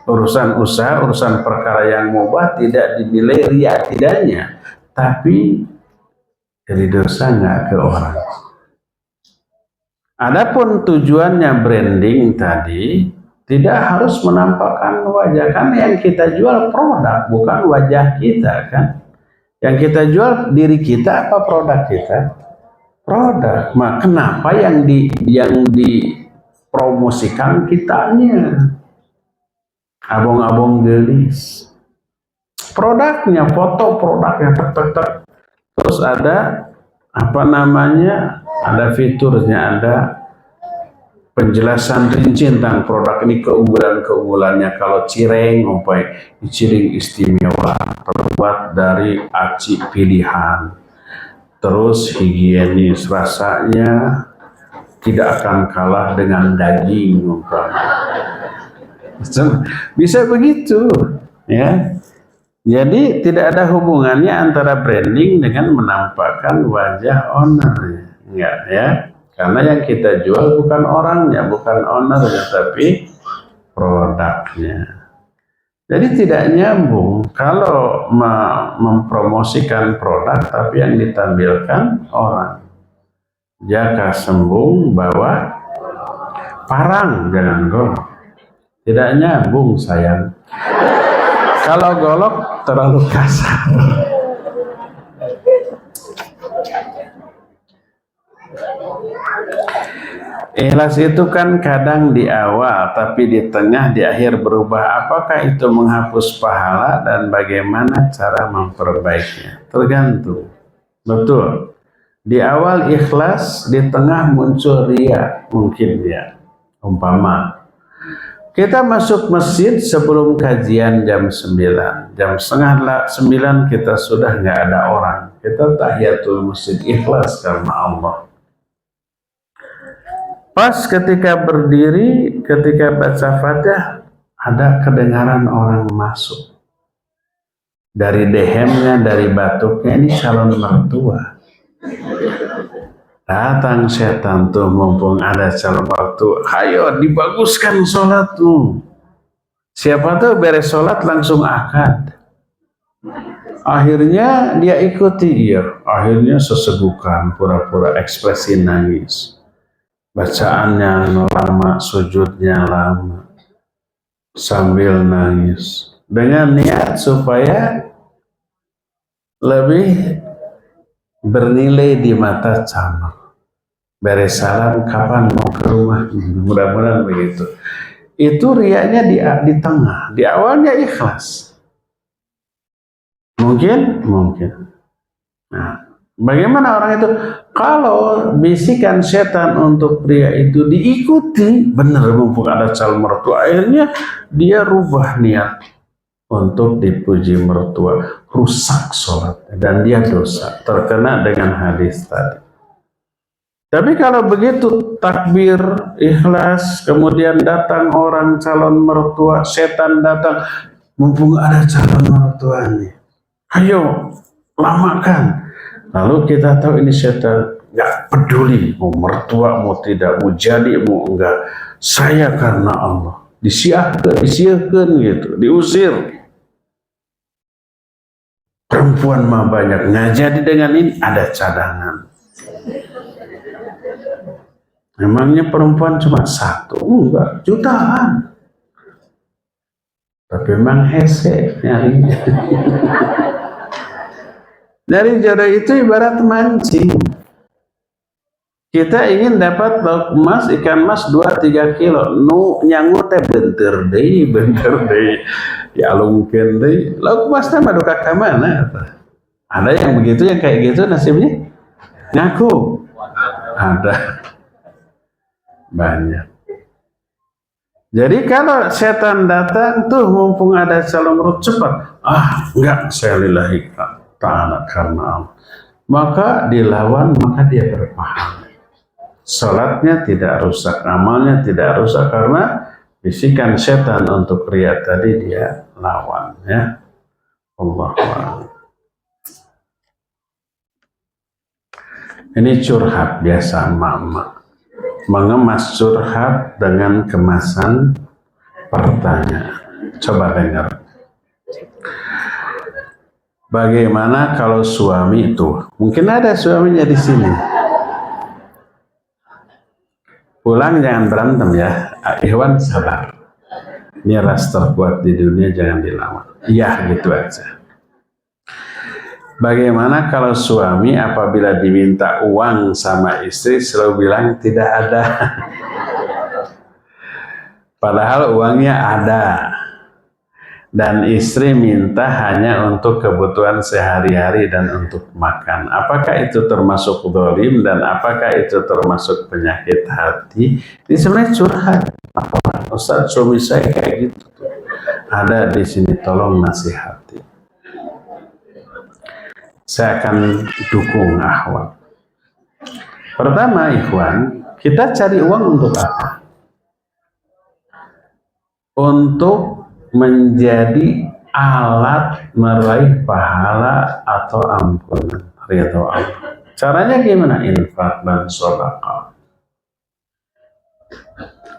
Urusan usaha, urusan perkara yang mubah tidak dinilai ria tidaknya. Tapi jadi dosa nggak ke orang. Adapun tujuannya branding tadi tidak harus menampakkan wajah, kan yang kita jual produk bukan wajah kita kan. Yang kita jual diri kita apa produk kita? Produk. Nah, kenapa yang dipromosikan kitanya? Abong-abong gelis. Produknya, foto produknya tek. Terus ada apa namanya? Ada fiturnya, ada penjelasan rinci tentang produk ini, keunggulan-keunggulannya. Kalau cireng, cireng istimewa, terbuat dari aci pilihan, terus higienis, rasanya tidak akan kalah dengan daging. Bisa begitu, ya. Jadi tidak ada hubungannya antara branding dengan menampakkan wajah owner. Enggak ya, karena yang kita jual bukan orangnya, bukan ownernya, tapi produknya. Jadi tidak nyambung kalau mempromosikan produk tapi yang ditampilkan orang. Jaka sembung bawa parang, jangan golok. Tidak nyambung sayang. Kalau golok terlalu kasar. Ikhlas itu kan kadang di awal, tapi di tengah, di akhir berubah. Apakah itu menghapus pahala dan bagaimana cara memperbaikinya? Tergantung. Betul. Di awal ikhlas, di tengah muncul ria, mungkin dia. Umpama. Kita masuk masjid sebelum kajian jam 9. Jam setengah 9 kita sudah nggak ada orang. Kita tahiyatul masjid ikhlas karena Allah. Pas ketika berdiri, ketika baca Fatihah, ada kedengaran orang masuk. Dari dehemnya, dari batuknya, ini calon mertua. Datang setan tuh, mumpung ada calon mertua. Ayo dibaguskan sholatmu. Siapa tuh beres sholat langsung akad. Akhirnya dia ikuti, iya. Akhirnya sesegukan, pura-pura ekspresi nangis. Bacaannya lama, sujudnya lama. Sambil nangis. Dengan niat supaya lebih bernilai di mata calon. Beres salam, kapan mau ke rumah? Mudah-mudahan begitu. Itu riaknya di tengah. Di awalnya ikhlas. Mungkin. Nah, bagaimana orang itu? Kalau bisikan setan untuk pria itu diikuti, benar mumpung ada calon mertua. Akhirnya dia rubah niat untuk dipuji mertua. Rusak sholat. Dan dia dosa. Terkena dengan hadis tadi. Tapi kalau begitu takbir, ikhlas, kemudian datang orang calon mertua, setan datang, mumpung ada calon mertua nih, ayo lamakan. Lalu kita tahu ini setan, nggak peduli mau mertua, mau tidak, mau jadi, mau enggak, saya karena Allah, disiapkan gitu, diusir. Perempuan mah banyak, nggak jadi dengan ini, ada cadangan. Memangnya perempuan cuma satu? Enggak, jutaan. Tapi memang hese nyarinya. Dari jodoh itu ibarat mancing. Kita ingin dapat lauk emas, ikan emas 2-3 kilo. Nu nyangu teh bentar deh. Ya alungkeun deui. Lauk emas teh mah duka ka mana? Ada yang begitu, yang kayak gitu nasibnya? Ngaku. Ada. Banyak. Jadi kalau setan datang tuh mumpung ada calon mertua, cepat. Enggak, saya lillahi ta'ala karena Allah. Maka dilawan, maka dia berpahala. Salatnya tidak rusak, amalnya tidak rusak karena bisikan setan untuk ria tadi dia lawan, ya. Allah. Ini curhat biasa emak-emak. Mengemas curhat dengan kemasan pertanyaan. Coba dengar. Bagaimana kalau suami itu? Mungkin ada suaminya di sini. Pulang jangan berantem ya. Ikhwan sabar. Ini ras terkuat di dunia, jangan dilawan. Iya gitu aja. Bagaimana kalau suami apabila diminta uang sama istri selalu bilang tidak ada. Padahal uangnya ada. Dan istri minta hanya untuk kebutuhan sehari-hari dan untuk makan. Apakah itu termasuk zalim dan apakah itu termasuk penyakit hati? Ini sebenarnya curhat. Ustaz, suami saya kayak gitu. Ada di sini, tolong nasihati. Saya akan dukung akhwat. Pertama, ikhwan, kita cari uang untuk apa? Untuk menjadi alat meraih pahala atau ampunan ridho Allah. Caranya gimana? Infak dan sedekah.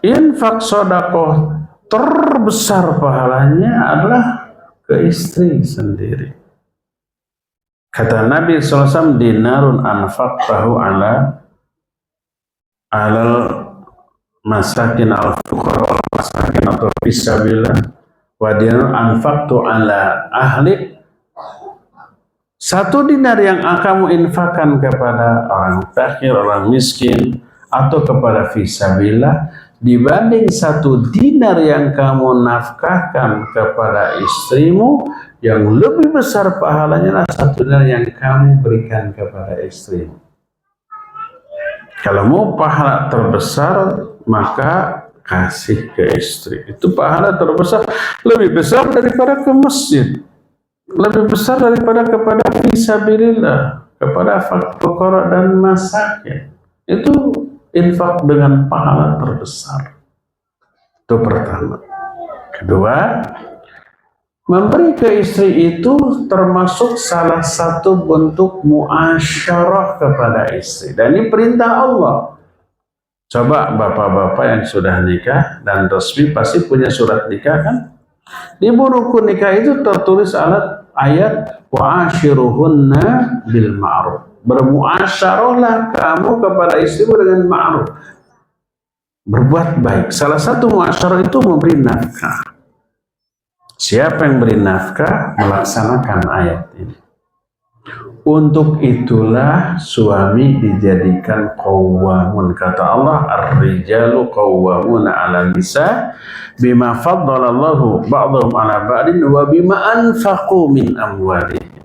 Infak sedekah terbesar pahalanya adalah ke istri sendiri. Kata Nabi SAW, dinarun anfaqtahu alal masakin al-fuqara wal masakin atau fisabilillah wa dinarun anfaqtu ala ahli. 1 dinar yang kamu infakkan kepada orang fakir, orang miskin atau kepada fisabilillah dibanding 1 dinar yang kamu nafkahkan kepada istrimu, yang lebih besar pahalanya adalah 1 dinar yang kamu berikan kepada istrimu. Kalau mau pahala terbesar, maka kasih ke istri. Itu pahala terbesar, lebih besar daripada ke masjid, lebih besar daripada kepada fisabilillah, kepada fuqara dan masakin. Itu infak dengan pahala terbesar. Itu pertama. Kedua, memberi ke istri itu termasuk salah satu bentuk muasyarah kepada istri. Dan ini perintah Allah. Coba bapak-bapak yang sudah nikah dan resmi pasti punya surat nikah kan? Di buku nikah itu tertulis ayat wa'ashiruhunna bil ma'ruf. Bermuasyarahlah kamu kepada istrimu dengan ma'ruf. Berbuat baik. Salah satu muasyarah itu memberi nafkah. Siapa yang beri nafkah melaksanakan ayat ini. Untuk itulah suami dijadikan qawwamun, kata Allah, ar-rijalu qawwamuna 'ala nisa bima faddalallahu ba'dahum 'ala ba'din wa bima anfaqu min amwalihim.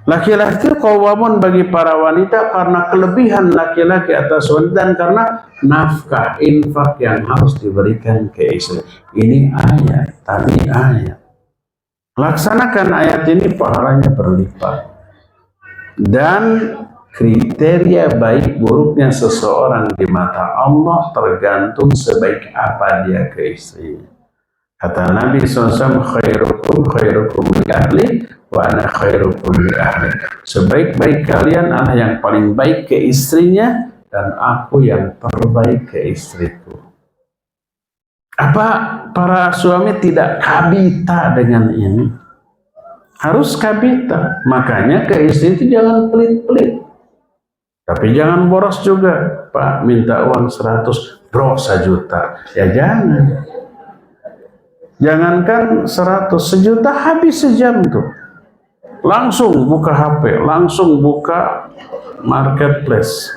Laki-laki qawwamun bagi para wanita karena kelebihan laki-laki atas wanita dan karena nafkah infak yang harus diberikan ke istri. Ini ayat, tadi ayat. Laksanakan ayat ini pahalanya berlipat. Dan kriteria baik buruknya seseorang di mata Allah tergantung sebaik apa dia ke istrinya. Kata Nabi SAW, khairukum li ahli wa ana khairukum li ahli. Sebaik-baik kalian adalah yang paling baik ke istrinya dan aku yang terbaik ke istriku. Apa para suami tidak kabita dengan ini? Harus kabita. Makanya ke istri itu jangan pelit-pelit. Tapi jangan boros juga. Pak minta uang 100, bro 1 juta. Ya jangan. Jangankan 100, 1 juta habis sejam tuh. Langsung buka HP, langsung buka marketplace.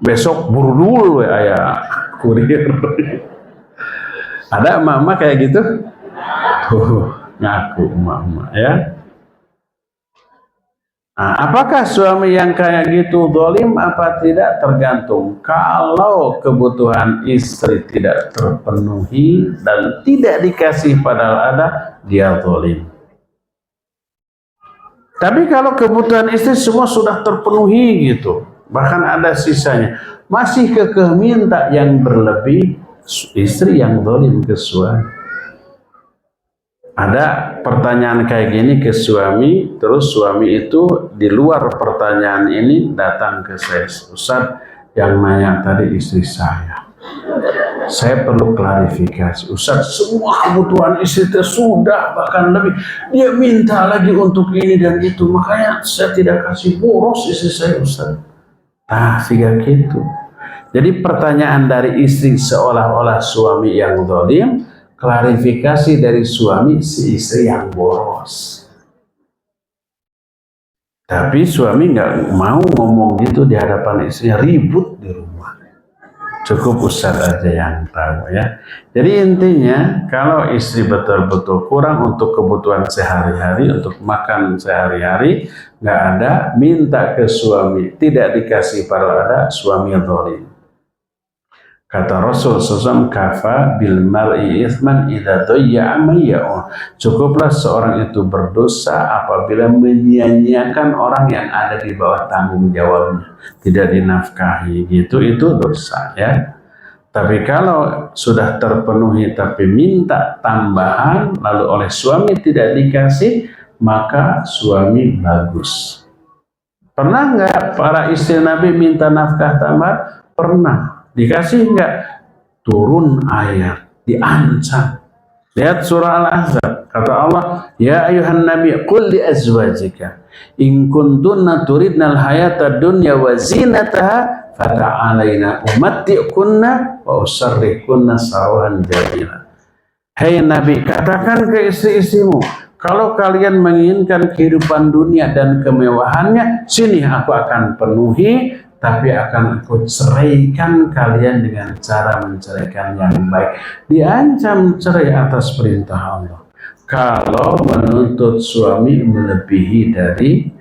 Besok buru dulu ya kurir. Ada emak-emak kayak gitu? Tuh, ngaku emak-emak ya. Nah, apakah suami yang kayak gitu zalim apa tidak? Tergantung. Kalau kebutuhan istri tidak terpenuhi dan tidak dikasih padahal ada, dia zalim. Tapi kalau kebutuhan istri semua sudah terpenuhi gitu, bahkan ada sisanya, masih kekeh minta yang berlebih, istri yang zalim ke suami. Ada pertanyaan kayak gini ke suami, terus suami itu di luar pertanyaan ini datang ke saya, Ustaz, yang nanya tadi istri saya perlu klarifikasi. Ustaz, semua kebutuhan istri itu sudah bahkan lebih, dia minta lagi untuk ini dan itu, makanya saya tidak kasih boros istri saya, Ustaz. Nah, sehingga gitu. Jadi pertanyaan dari istri seolah-olah suami yang zalim, klarifikasi dari suami si istri yang boros. Tapi suami nggak mau ngomong gitu di hadapan istrinya, ribut di rumah. Cukup Ustaz aja yang tahu ya. Jadi intinya kalau istri betul-betul kurang untuk kebutuhan sehari-hari, untuk makan sehari-hari, nggak ada, minta ke suami, tidak dikasih padahal ada, suami zalim. Kata Rasul SAW, kafa bil mar'i ithman idza dayya'a mayya'un. Cukuplah seorang itu berdosa apabila menyia-nyiakan orang yang ada di bawah tanggung jawabnya, tidak dinafkahi gitu, itu dosa ya. Tapi kalau sudah terpenuhi tapi minta tambahan lalu oleh suami tidak dikasih, maka suami bagus. Pernah nggak para istri Nabi minta nafkah tambahan? Pernah. Dikasih enggak? Turun ayat, diancam. Lihat surah Al-Ahzab, kata Allah, ya ayuhan nabi qul li azwajika in kuntunna turidnal hayata dunya wa zinataha fata'alaina umatti'kunna wa usarrikunna sarahan jamila. Hai Nabi, katakan ke istri-istrimu, kalau kalian menginginkan kehidupan dunia dan kemewahannya, sini aku akan penuhi, tapi akan aku ceraikan kalian dengan cara menceraikan yang baik. Diancam cerai atas perintah Allah kalau menuntut suami melebihi dari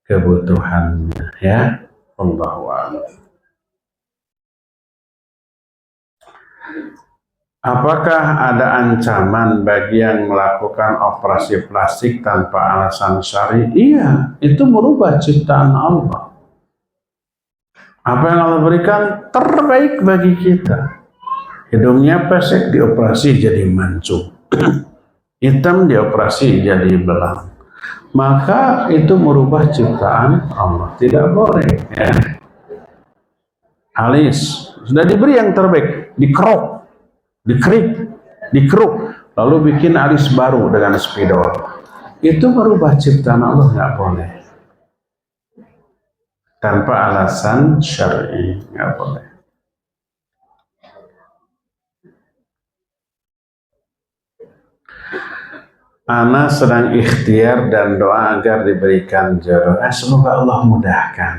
kebutuhannya ya. Allahu a'lam. Apakah ada ancaman bagi yang melakukan operasi plastik tanpa alasan syar'i? Iya, itu merubah ciptaan Allah. Apa yang Allah berikan terbaik bagi kita. Hidungnya pesek dioperasi jadi mancung, hitam dioperasi jadi belang. Maka itu merubah ciptaan Allah. Tidak boleh. Ya. Alis sudah diberi yang terbaik, dikerok, dikeruk, lalu bikin alis baru dengan spidol. Itu merubah ciptaan Allah, nggak boleh. Tanpa alasan syar'i, nggak boleh. Ana sedang ikhtiar dan doa agar diberikan jodoh. Semoga Allah mudahkan.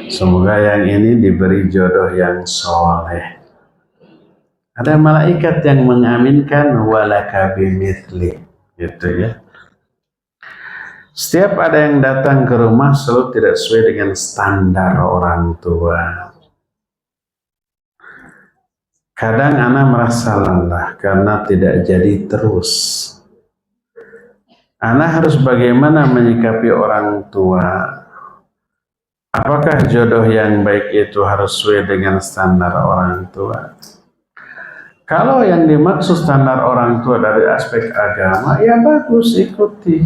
Semoga yang ini diberi jodoh yang soleh. Ada malaikat yang mengaminkan walaka bimithli, gitu ya. Setiap ada yang datang ke rumah selalu tidak sesuai dengan standar orang tua. Kadang ana merasa lelah karena tidak jadi terus. Ana harus bagaimana menyikapi orang tua? Apakah jodoh yang baik itu harus sesuai dengan standar orang tua? Kalau yang dimaksud standar orang tua dari aspek agama, ya bagus, ikuti.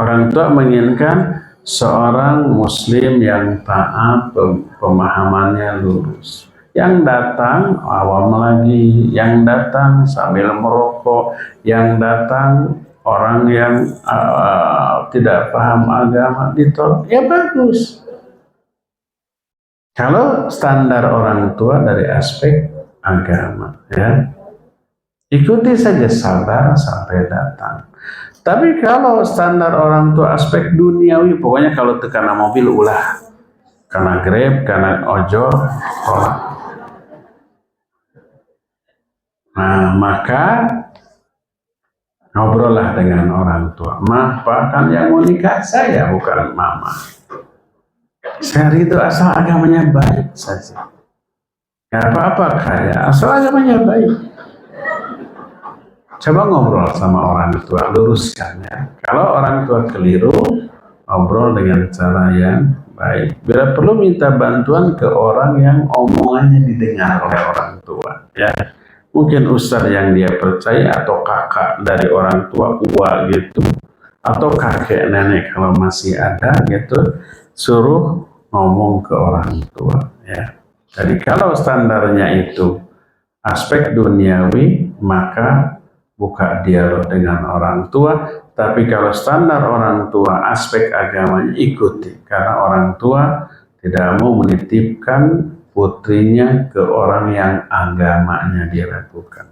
Orang tua menginginkan seorang muslim yang taat, pemahamannya lurus. Yang datang awam lagi, yang datang sambil merokok, yang datang orang yang tidak paham agama ditolak, ya bagus. Kalau standar orang tua dari aspek agama, ya ikuti saja, sabar sampai datang. Tapi kalau standar orang tua aspek duniawi, pokoknya kalau tekana mobil ulah, karena Grab, karena ojol, tolak. Nah, maka ngobrollah dengan orang tua. Ma, Pak, kan yang mau nikah saya, bukan mama. Saya itu asal agamanya baik saja. Gak apa-apa kaya, asal agamanya baik. Coba ngobrol sama orang tua, luruskan ya. Kalau orang tua keliru, ngobrol dengan cara yang baik. Bila perlu minta bantuan ke orang yang omongannya didengar oleh orang tua. Ya, mungkin ustadz yang dia percaya atau kakak dari orang tua gitu, atau kakek nenek kalau masih ada gitu, suruh ngomong ke orang tua. Ya. Jadi kalau standarnya itu aspek duniawi, maka buka dialog dengan orang tua. Tapi kalau standar orang tua aspek agamanya, ikuti. Karena orang tua tidak mau menitipkan putrinya ke orang yang agamanya diragukan.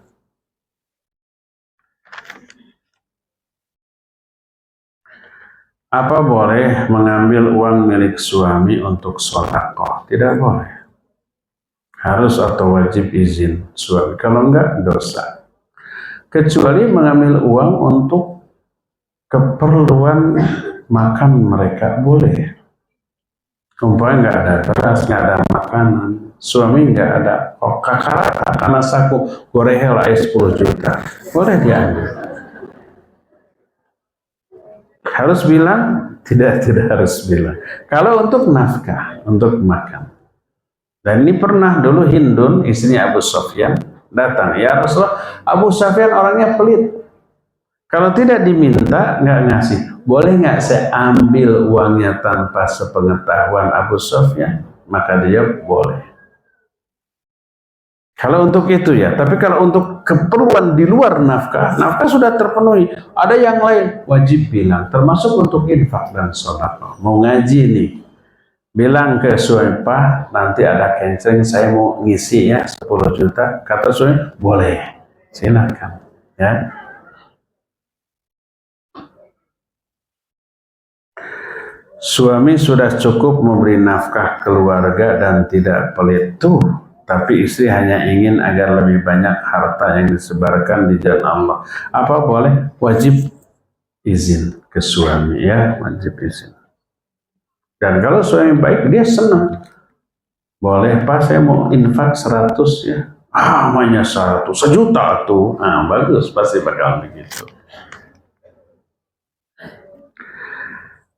Apa boleh mengambil uang milik suami untuk sedekah? Tidak boleh. Harus atau wajib izin suami. Kalau enggak, dosa. Kecuali mengambil uang untuk keperluan makan mereka, boleh. Umpamanya nggak ada beras, nggak ada makanan, suami nggak ada, kakak karena saku gorehel 10 juta, boleh diambil. Harus bilang? Tidak harus bilang. Kalau untuk nafkah, untuk makan. Dan ini pernah dulu Hindun, istrinya Abu Sufyan, datang. Ya Rasulullah, Abu Sufyan orangnya pelit. Kalau tidak diminta, nggak ngasih. Boleh nggak saya ambil uangnya tanpa sepengetahuan Abu Sufyan? Maka dia boleh. Kalau untuk itu ya. Tapi kalau untuk keperluan di luar nafkah, nafkah sudah terpenuhi. Ada yang lain, wajib bilang. Termasuk untuk infak dan sedekah. Mau ngaji nih. Bilang ke suami, Pak, nanti ada kenceng, saya mau ngisi ya 10 juta. Kata suami, boleh, silakan. Ya. Suami sudah cukup memberi nafkah keluarga dan tidak pelit tuh, tapi istri hanya ingin agar lebih banyak harta yang disebarkan di jalan Allah. Apa boleh? Wajib izin ke suami ya, wajib izin. Dan kalau suami baik, dia senang. Boleh Pak, saya mau infak 100 ya. Namanya 100, 1 juta tuh. Nah, bagus, pasti bakal begitu.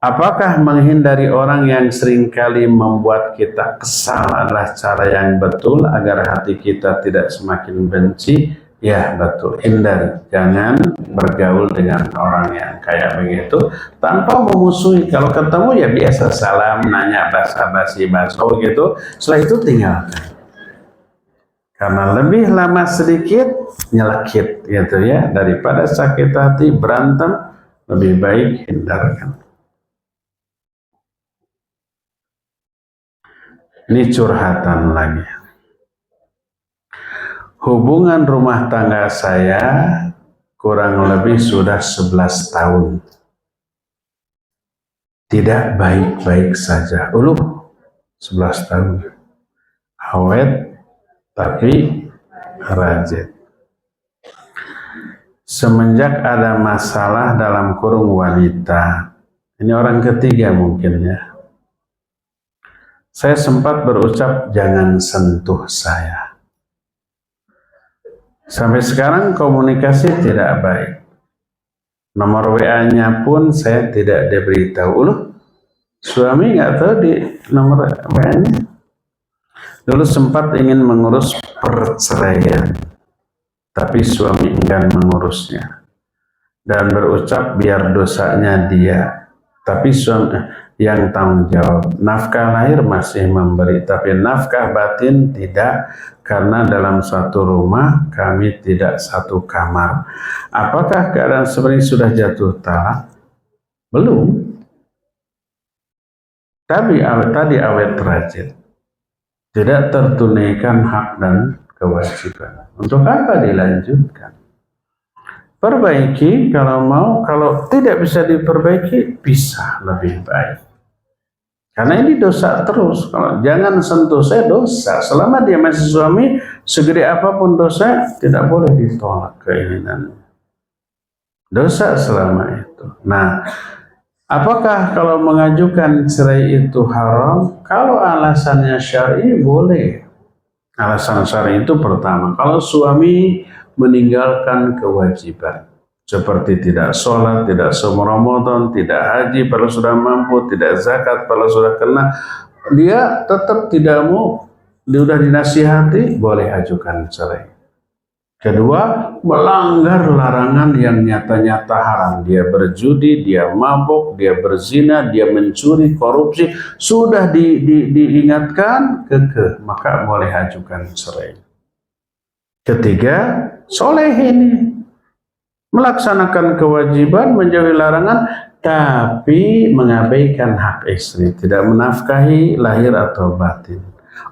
Apakah menghindari orang yang seringkali membuat kita kesal adalah cara yang betul agar hati kita tidak semakin benci? Ya, betul. Hindari. Jangan bergaul dengan orang yang kayak begitu tanpa memusuhi. Kalau ketemu ya biasa salam, nanya basa-basi baso gitu. Setelah itu tinggalkan. Karena lebih lama sedikit nyelekit gitu ya, daripada sakit hati berantem, lebih baik hindarkan. Ini curhatan lagi. Hubungan rumah tangga saya kurang lebih sudah 11 tahun. Tidak baik-baik saja. 11 tahun. Awet, tapi rajin. Semenjak ada masalah dalam kurung wanita, ini orang ketiga mungkin ya, saya sempat berucap jangan sentuh saya. Sampai sekarang komunikasi tidak baik. Nomor WA-nya pun saya tidak diberitahu. Suami nggak tahu di nomor WA-nya. Dulu sempat ingin mengurus perceraian, tapi suami enggan mengurusnya dan berucap biar dosanya dia, tapi suami yang tanggung jawab. Nafkah lahir masih memberi, tapi nafkah batin tidak, karena dalam satu rumah kami tidak satu kamar. Apakah keadaan seperti sudah jatuh talak? Belum. Tapi tadi awet rajin, tidak tertunaikan hak dan kewajiban. Untuk apa dilanjutkan? Perbaiki kalau mau, kalau tidak bisa diperbaiki, pisah lebih baik. Karena ini dosa terus. Kalau jangan sentuh saya, dosa. Selama dia masih suami, segede apapun dosa, tidak boleh ditolak keinginannya. Dosa selama itu. Nah, apakah kalau mengajukan cerai itu haram? Kalau alasannya syar'i, boleh. Alasan syar'i itu pertama, kalau suami meninggalkan kewajiban. Seperti tidak sholat, tidak saum Ramadan, tidak haji kalau sudah mampu, tidak zakat kalau sudah kena, dia tetap tidak mau, dia sudah dinasihati, boleh ajukan cerai. Kedua, melanggar larangan yang nyata-nyata haram. Dia berjudi, dia mabuk, dia berzina, dia mencuri, korupsi, sudah diingatkan, kekeh, maka boleh ajukan cerai. Ketiga, soleh ini melaksanakan kewajiban, menjauhi larangan, tapi mengabaikan hak istri, tidak menafkahi lahir atau batin,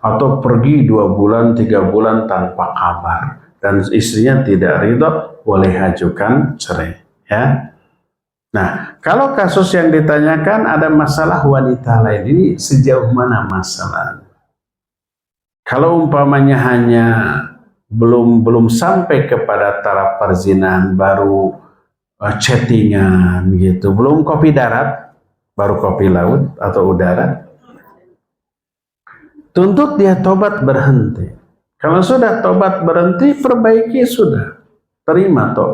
atau pergi 2 bulan, 3 bulan tanpa kabar, dan istrinya tidak ridho, boleh ajukan cerai. Ya. Nah, kalau kasus yang ditanyakan ada masalah wanita lain, ini sejauh mana masalah? Kalau umpamanya hanya belum sampai kepada taraf perzinahan, baru chattingan gitu, belum kopi darat, baru kopi laut atau udara, tuntut dia tobat berhenti. Kalau sudah tobat berhenti, perbaiki sudah,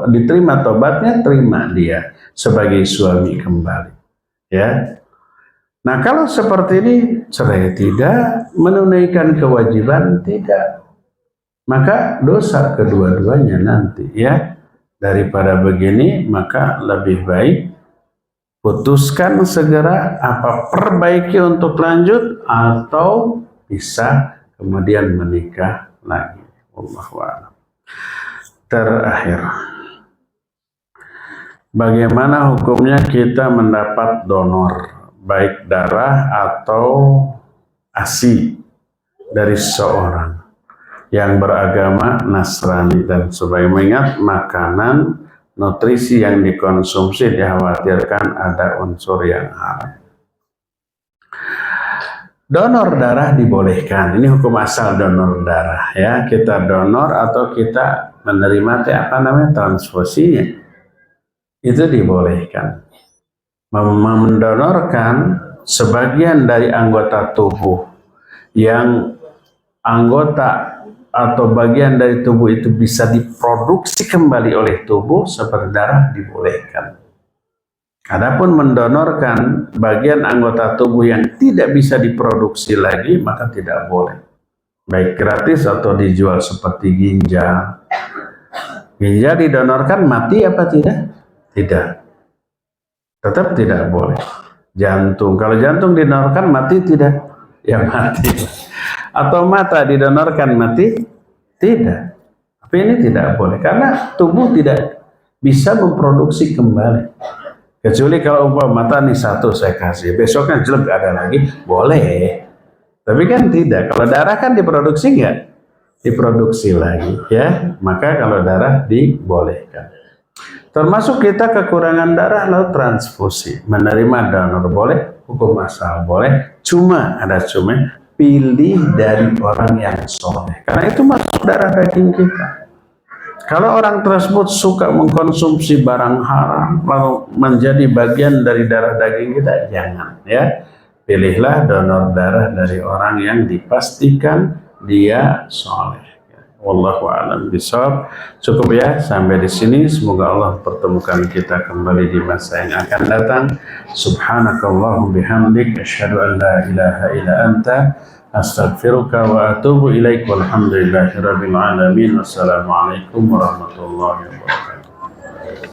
diterima tobatnya, terima dia sebagai suami kembali. Ya. Nah, kalau seperti ini, cerai tidak, menunaikan kewajiban tidak, maka dosa kedua-duanya nanti ya. Daripada begini, maka lebih baik putuskan segera, apa perbaiki untuk lanjut atau bisa kemudian menikah lagi. Wallahu a'lam. Terakhir, bagaimana hukumnya kita mendapat donor baik darah atau ASI dari seseorang yang beragama Nasrani dan sebagainya? Mengingat makanan nutrisi yang dikonsumsi dikhawatirkan ada unsur yang haram. Donor darah dibolehkan. Ini hukum asal donor darah ya. Kita donor atau kita menerima transfusinya, itu dibolehkan. Mendonorkan sebagian dari anggota tubuh yang anggota atau bagian dari tubuh itu bisa diproduksi kembali oleh tubuh seperti darah dibolehkan. Adapun mendonorkan bagian anggota tubuh yang tidak bisa diproduksi lagi maka tidak boleh. Baik gratis atau dijual seperti ginjal. Ginjal didonorkan mati apa tidak? Tidak. Tetap tidak boleh. Jantung, kalau jantung didonorkan mati tidak? Ya mati. Atau mata didonorkan mati? Tidak. Tapi ini tidak boleh karena tubuh tidak bisa memproduksi kembali. Kecuali kalau mata nih satu saya kasih, besoknya jelek ada lagi, boleh. Tapi kan tidak. Kalau darah kan diproduksi nggak? Diproduksi lagi, ya. Maka kalau darah dibolehkan. Termasuk kita kekurangan darah lalu transfusi, menerima donor boleh, hukum asal boleh. Cuma ada cuma pilih dari orang yang soleh, karena itu masuk darah daging kita. Kalau orang tersebut suka mengkonsumsi barang haram lalu menjadi bagian dari darah daging kita, jangan, ya. Pilihlah donor darah dari orang yang dipastikan dia soleh. Wallahu a'lam bishawab. Cukup ya sampai di sini. Semoga Allah pertemukan kita kembali di masa yang akan datang. Subhanakallahumma bihamdik asyhadu an la ilaha illa anta astaghfiruka wa atubu ilaik. Walhamdulillahirabbil alamin. Wassalamualaikum warahmatullahi wabarakatuh.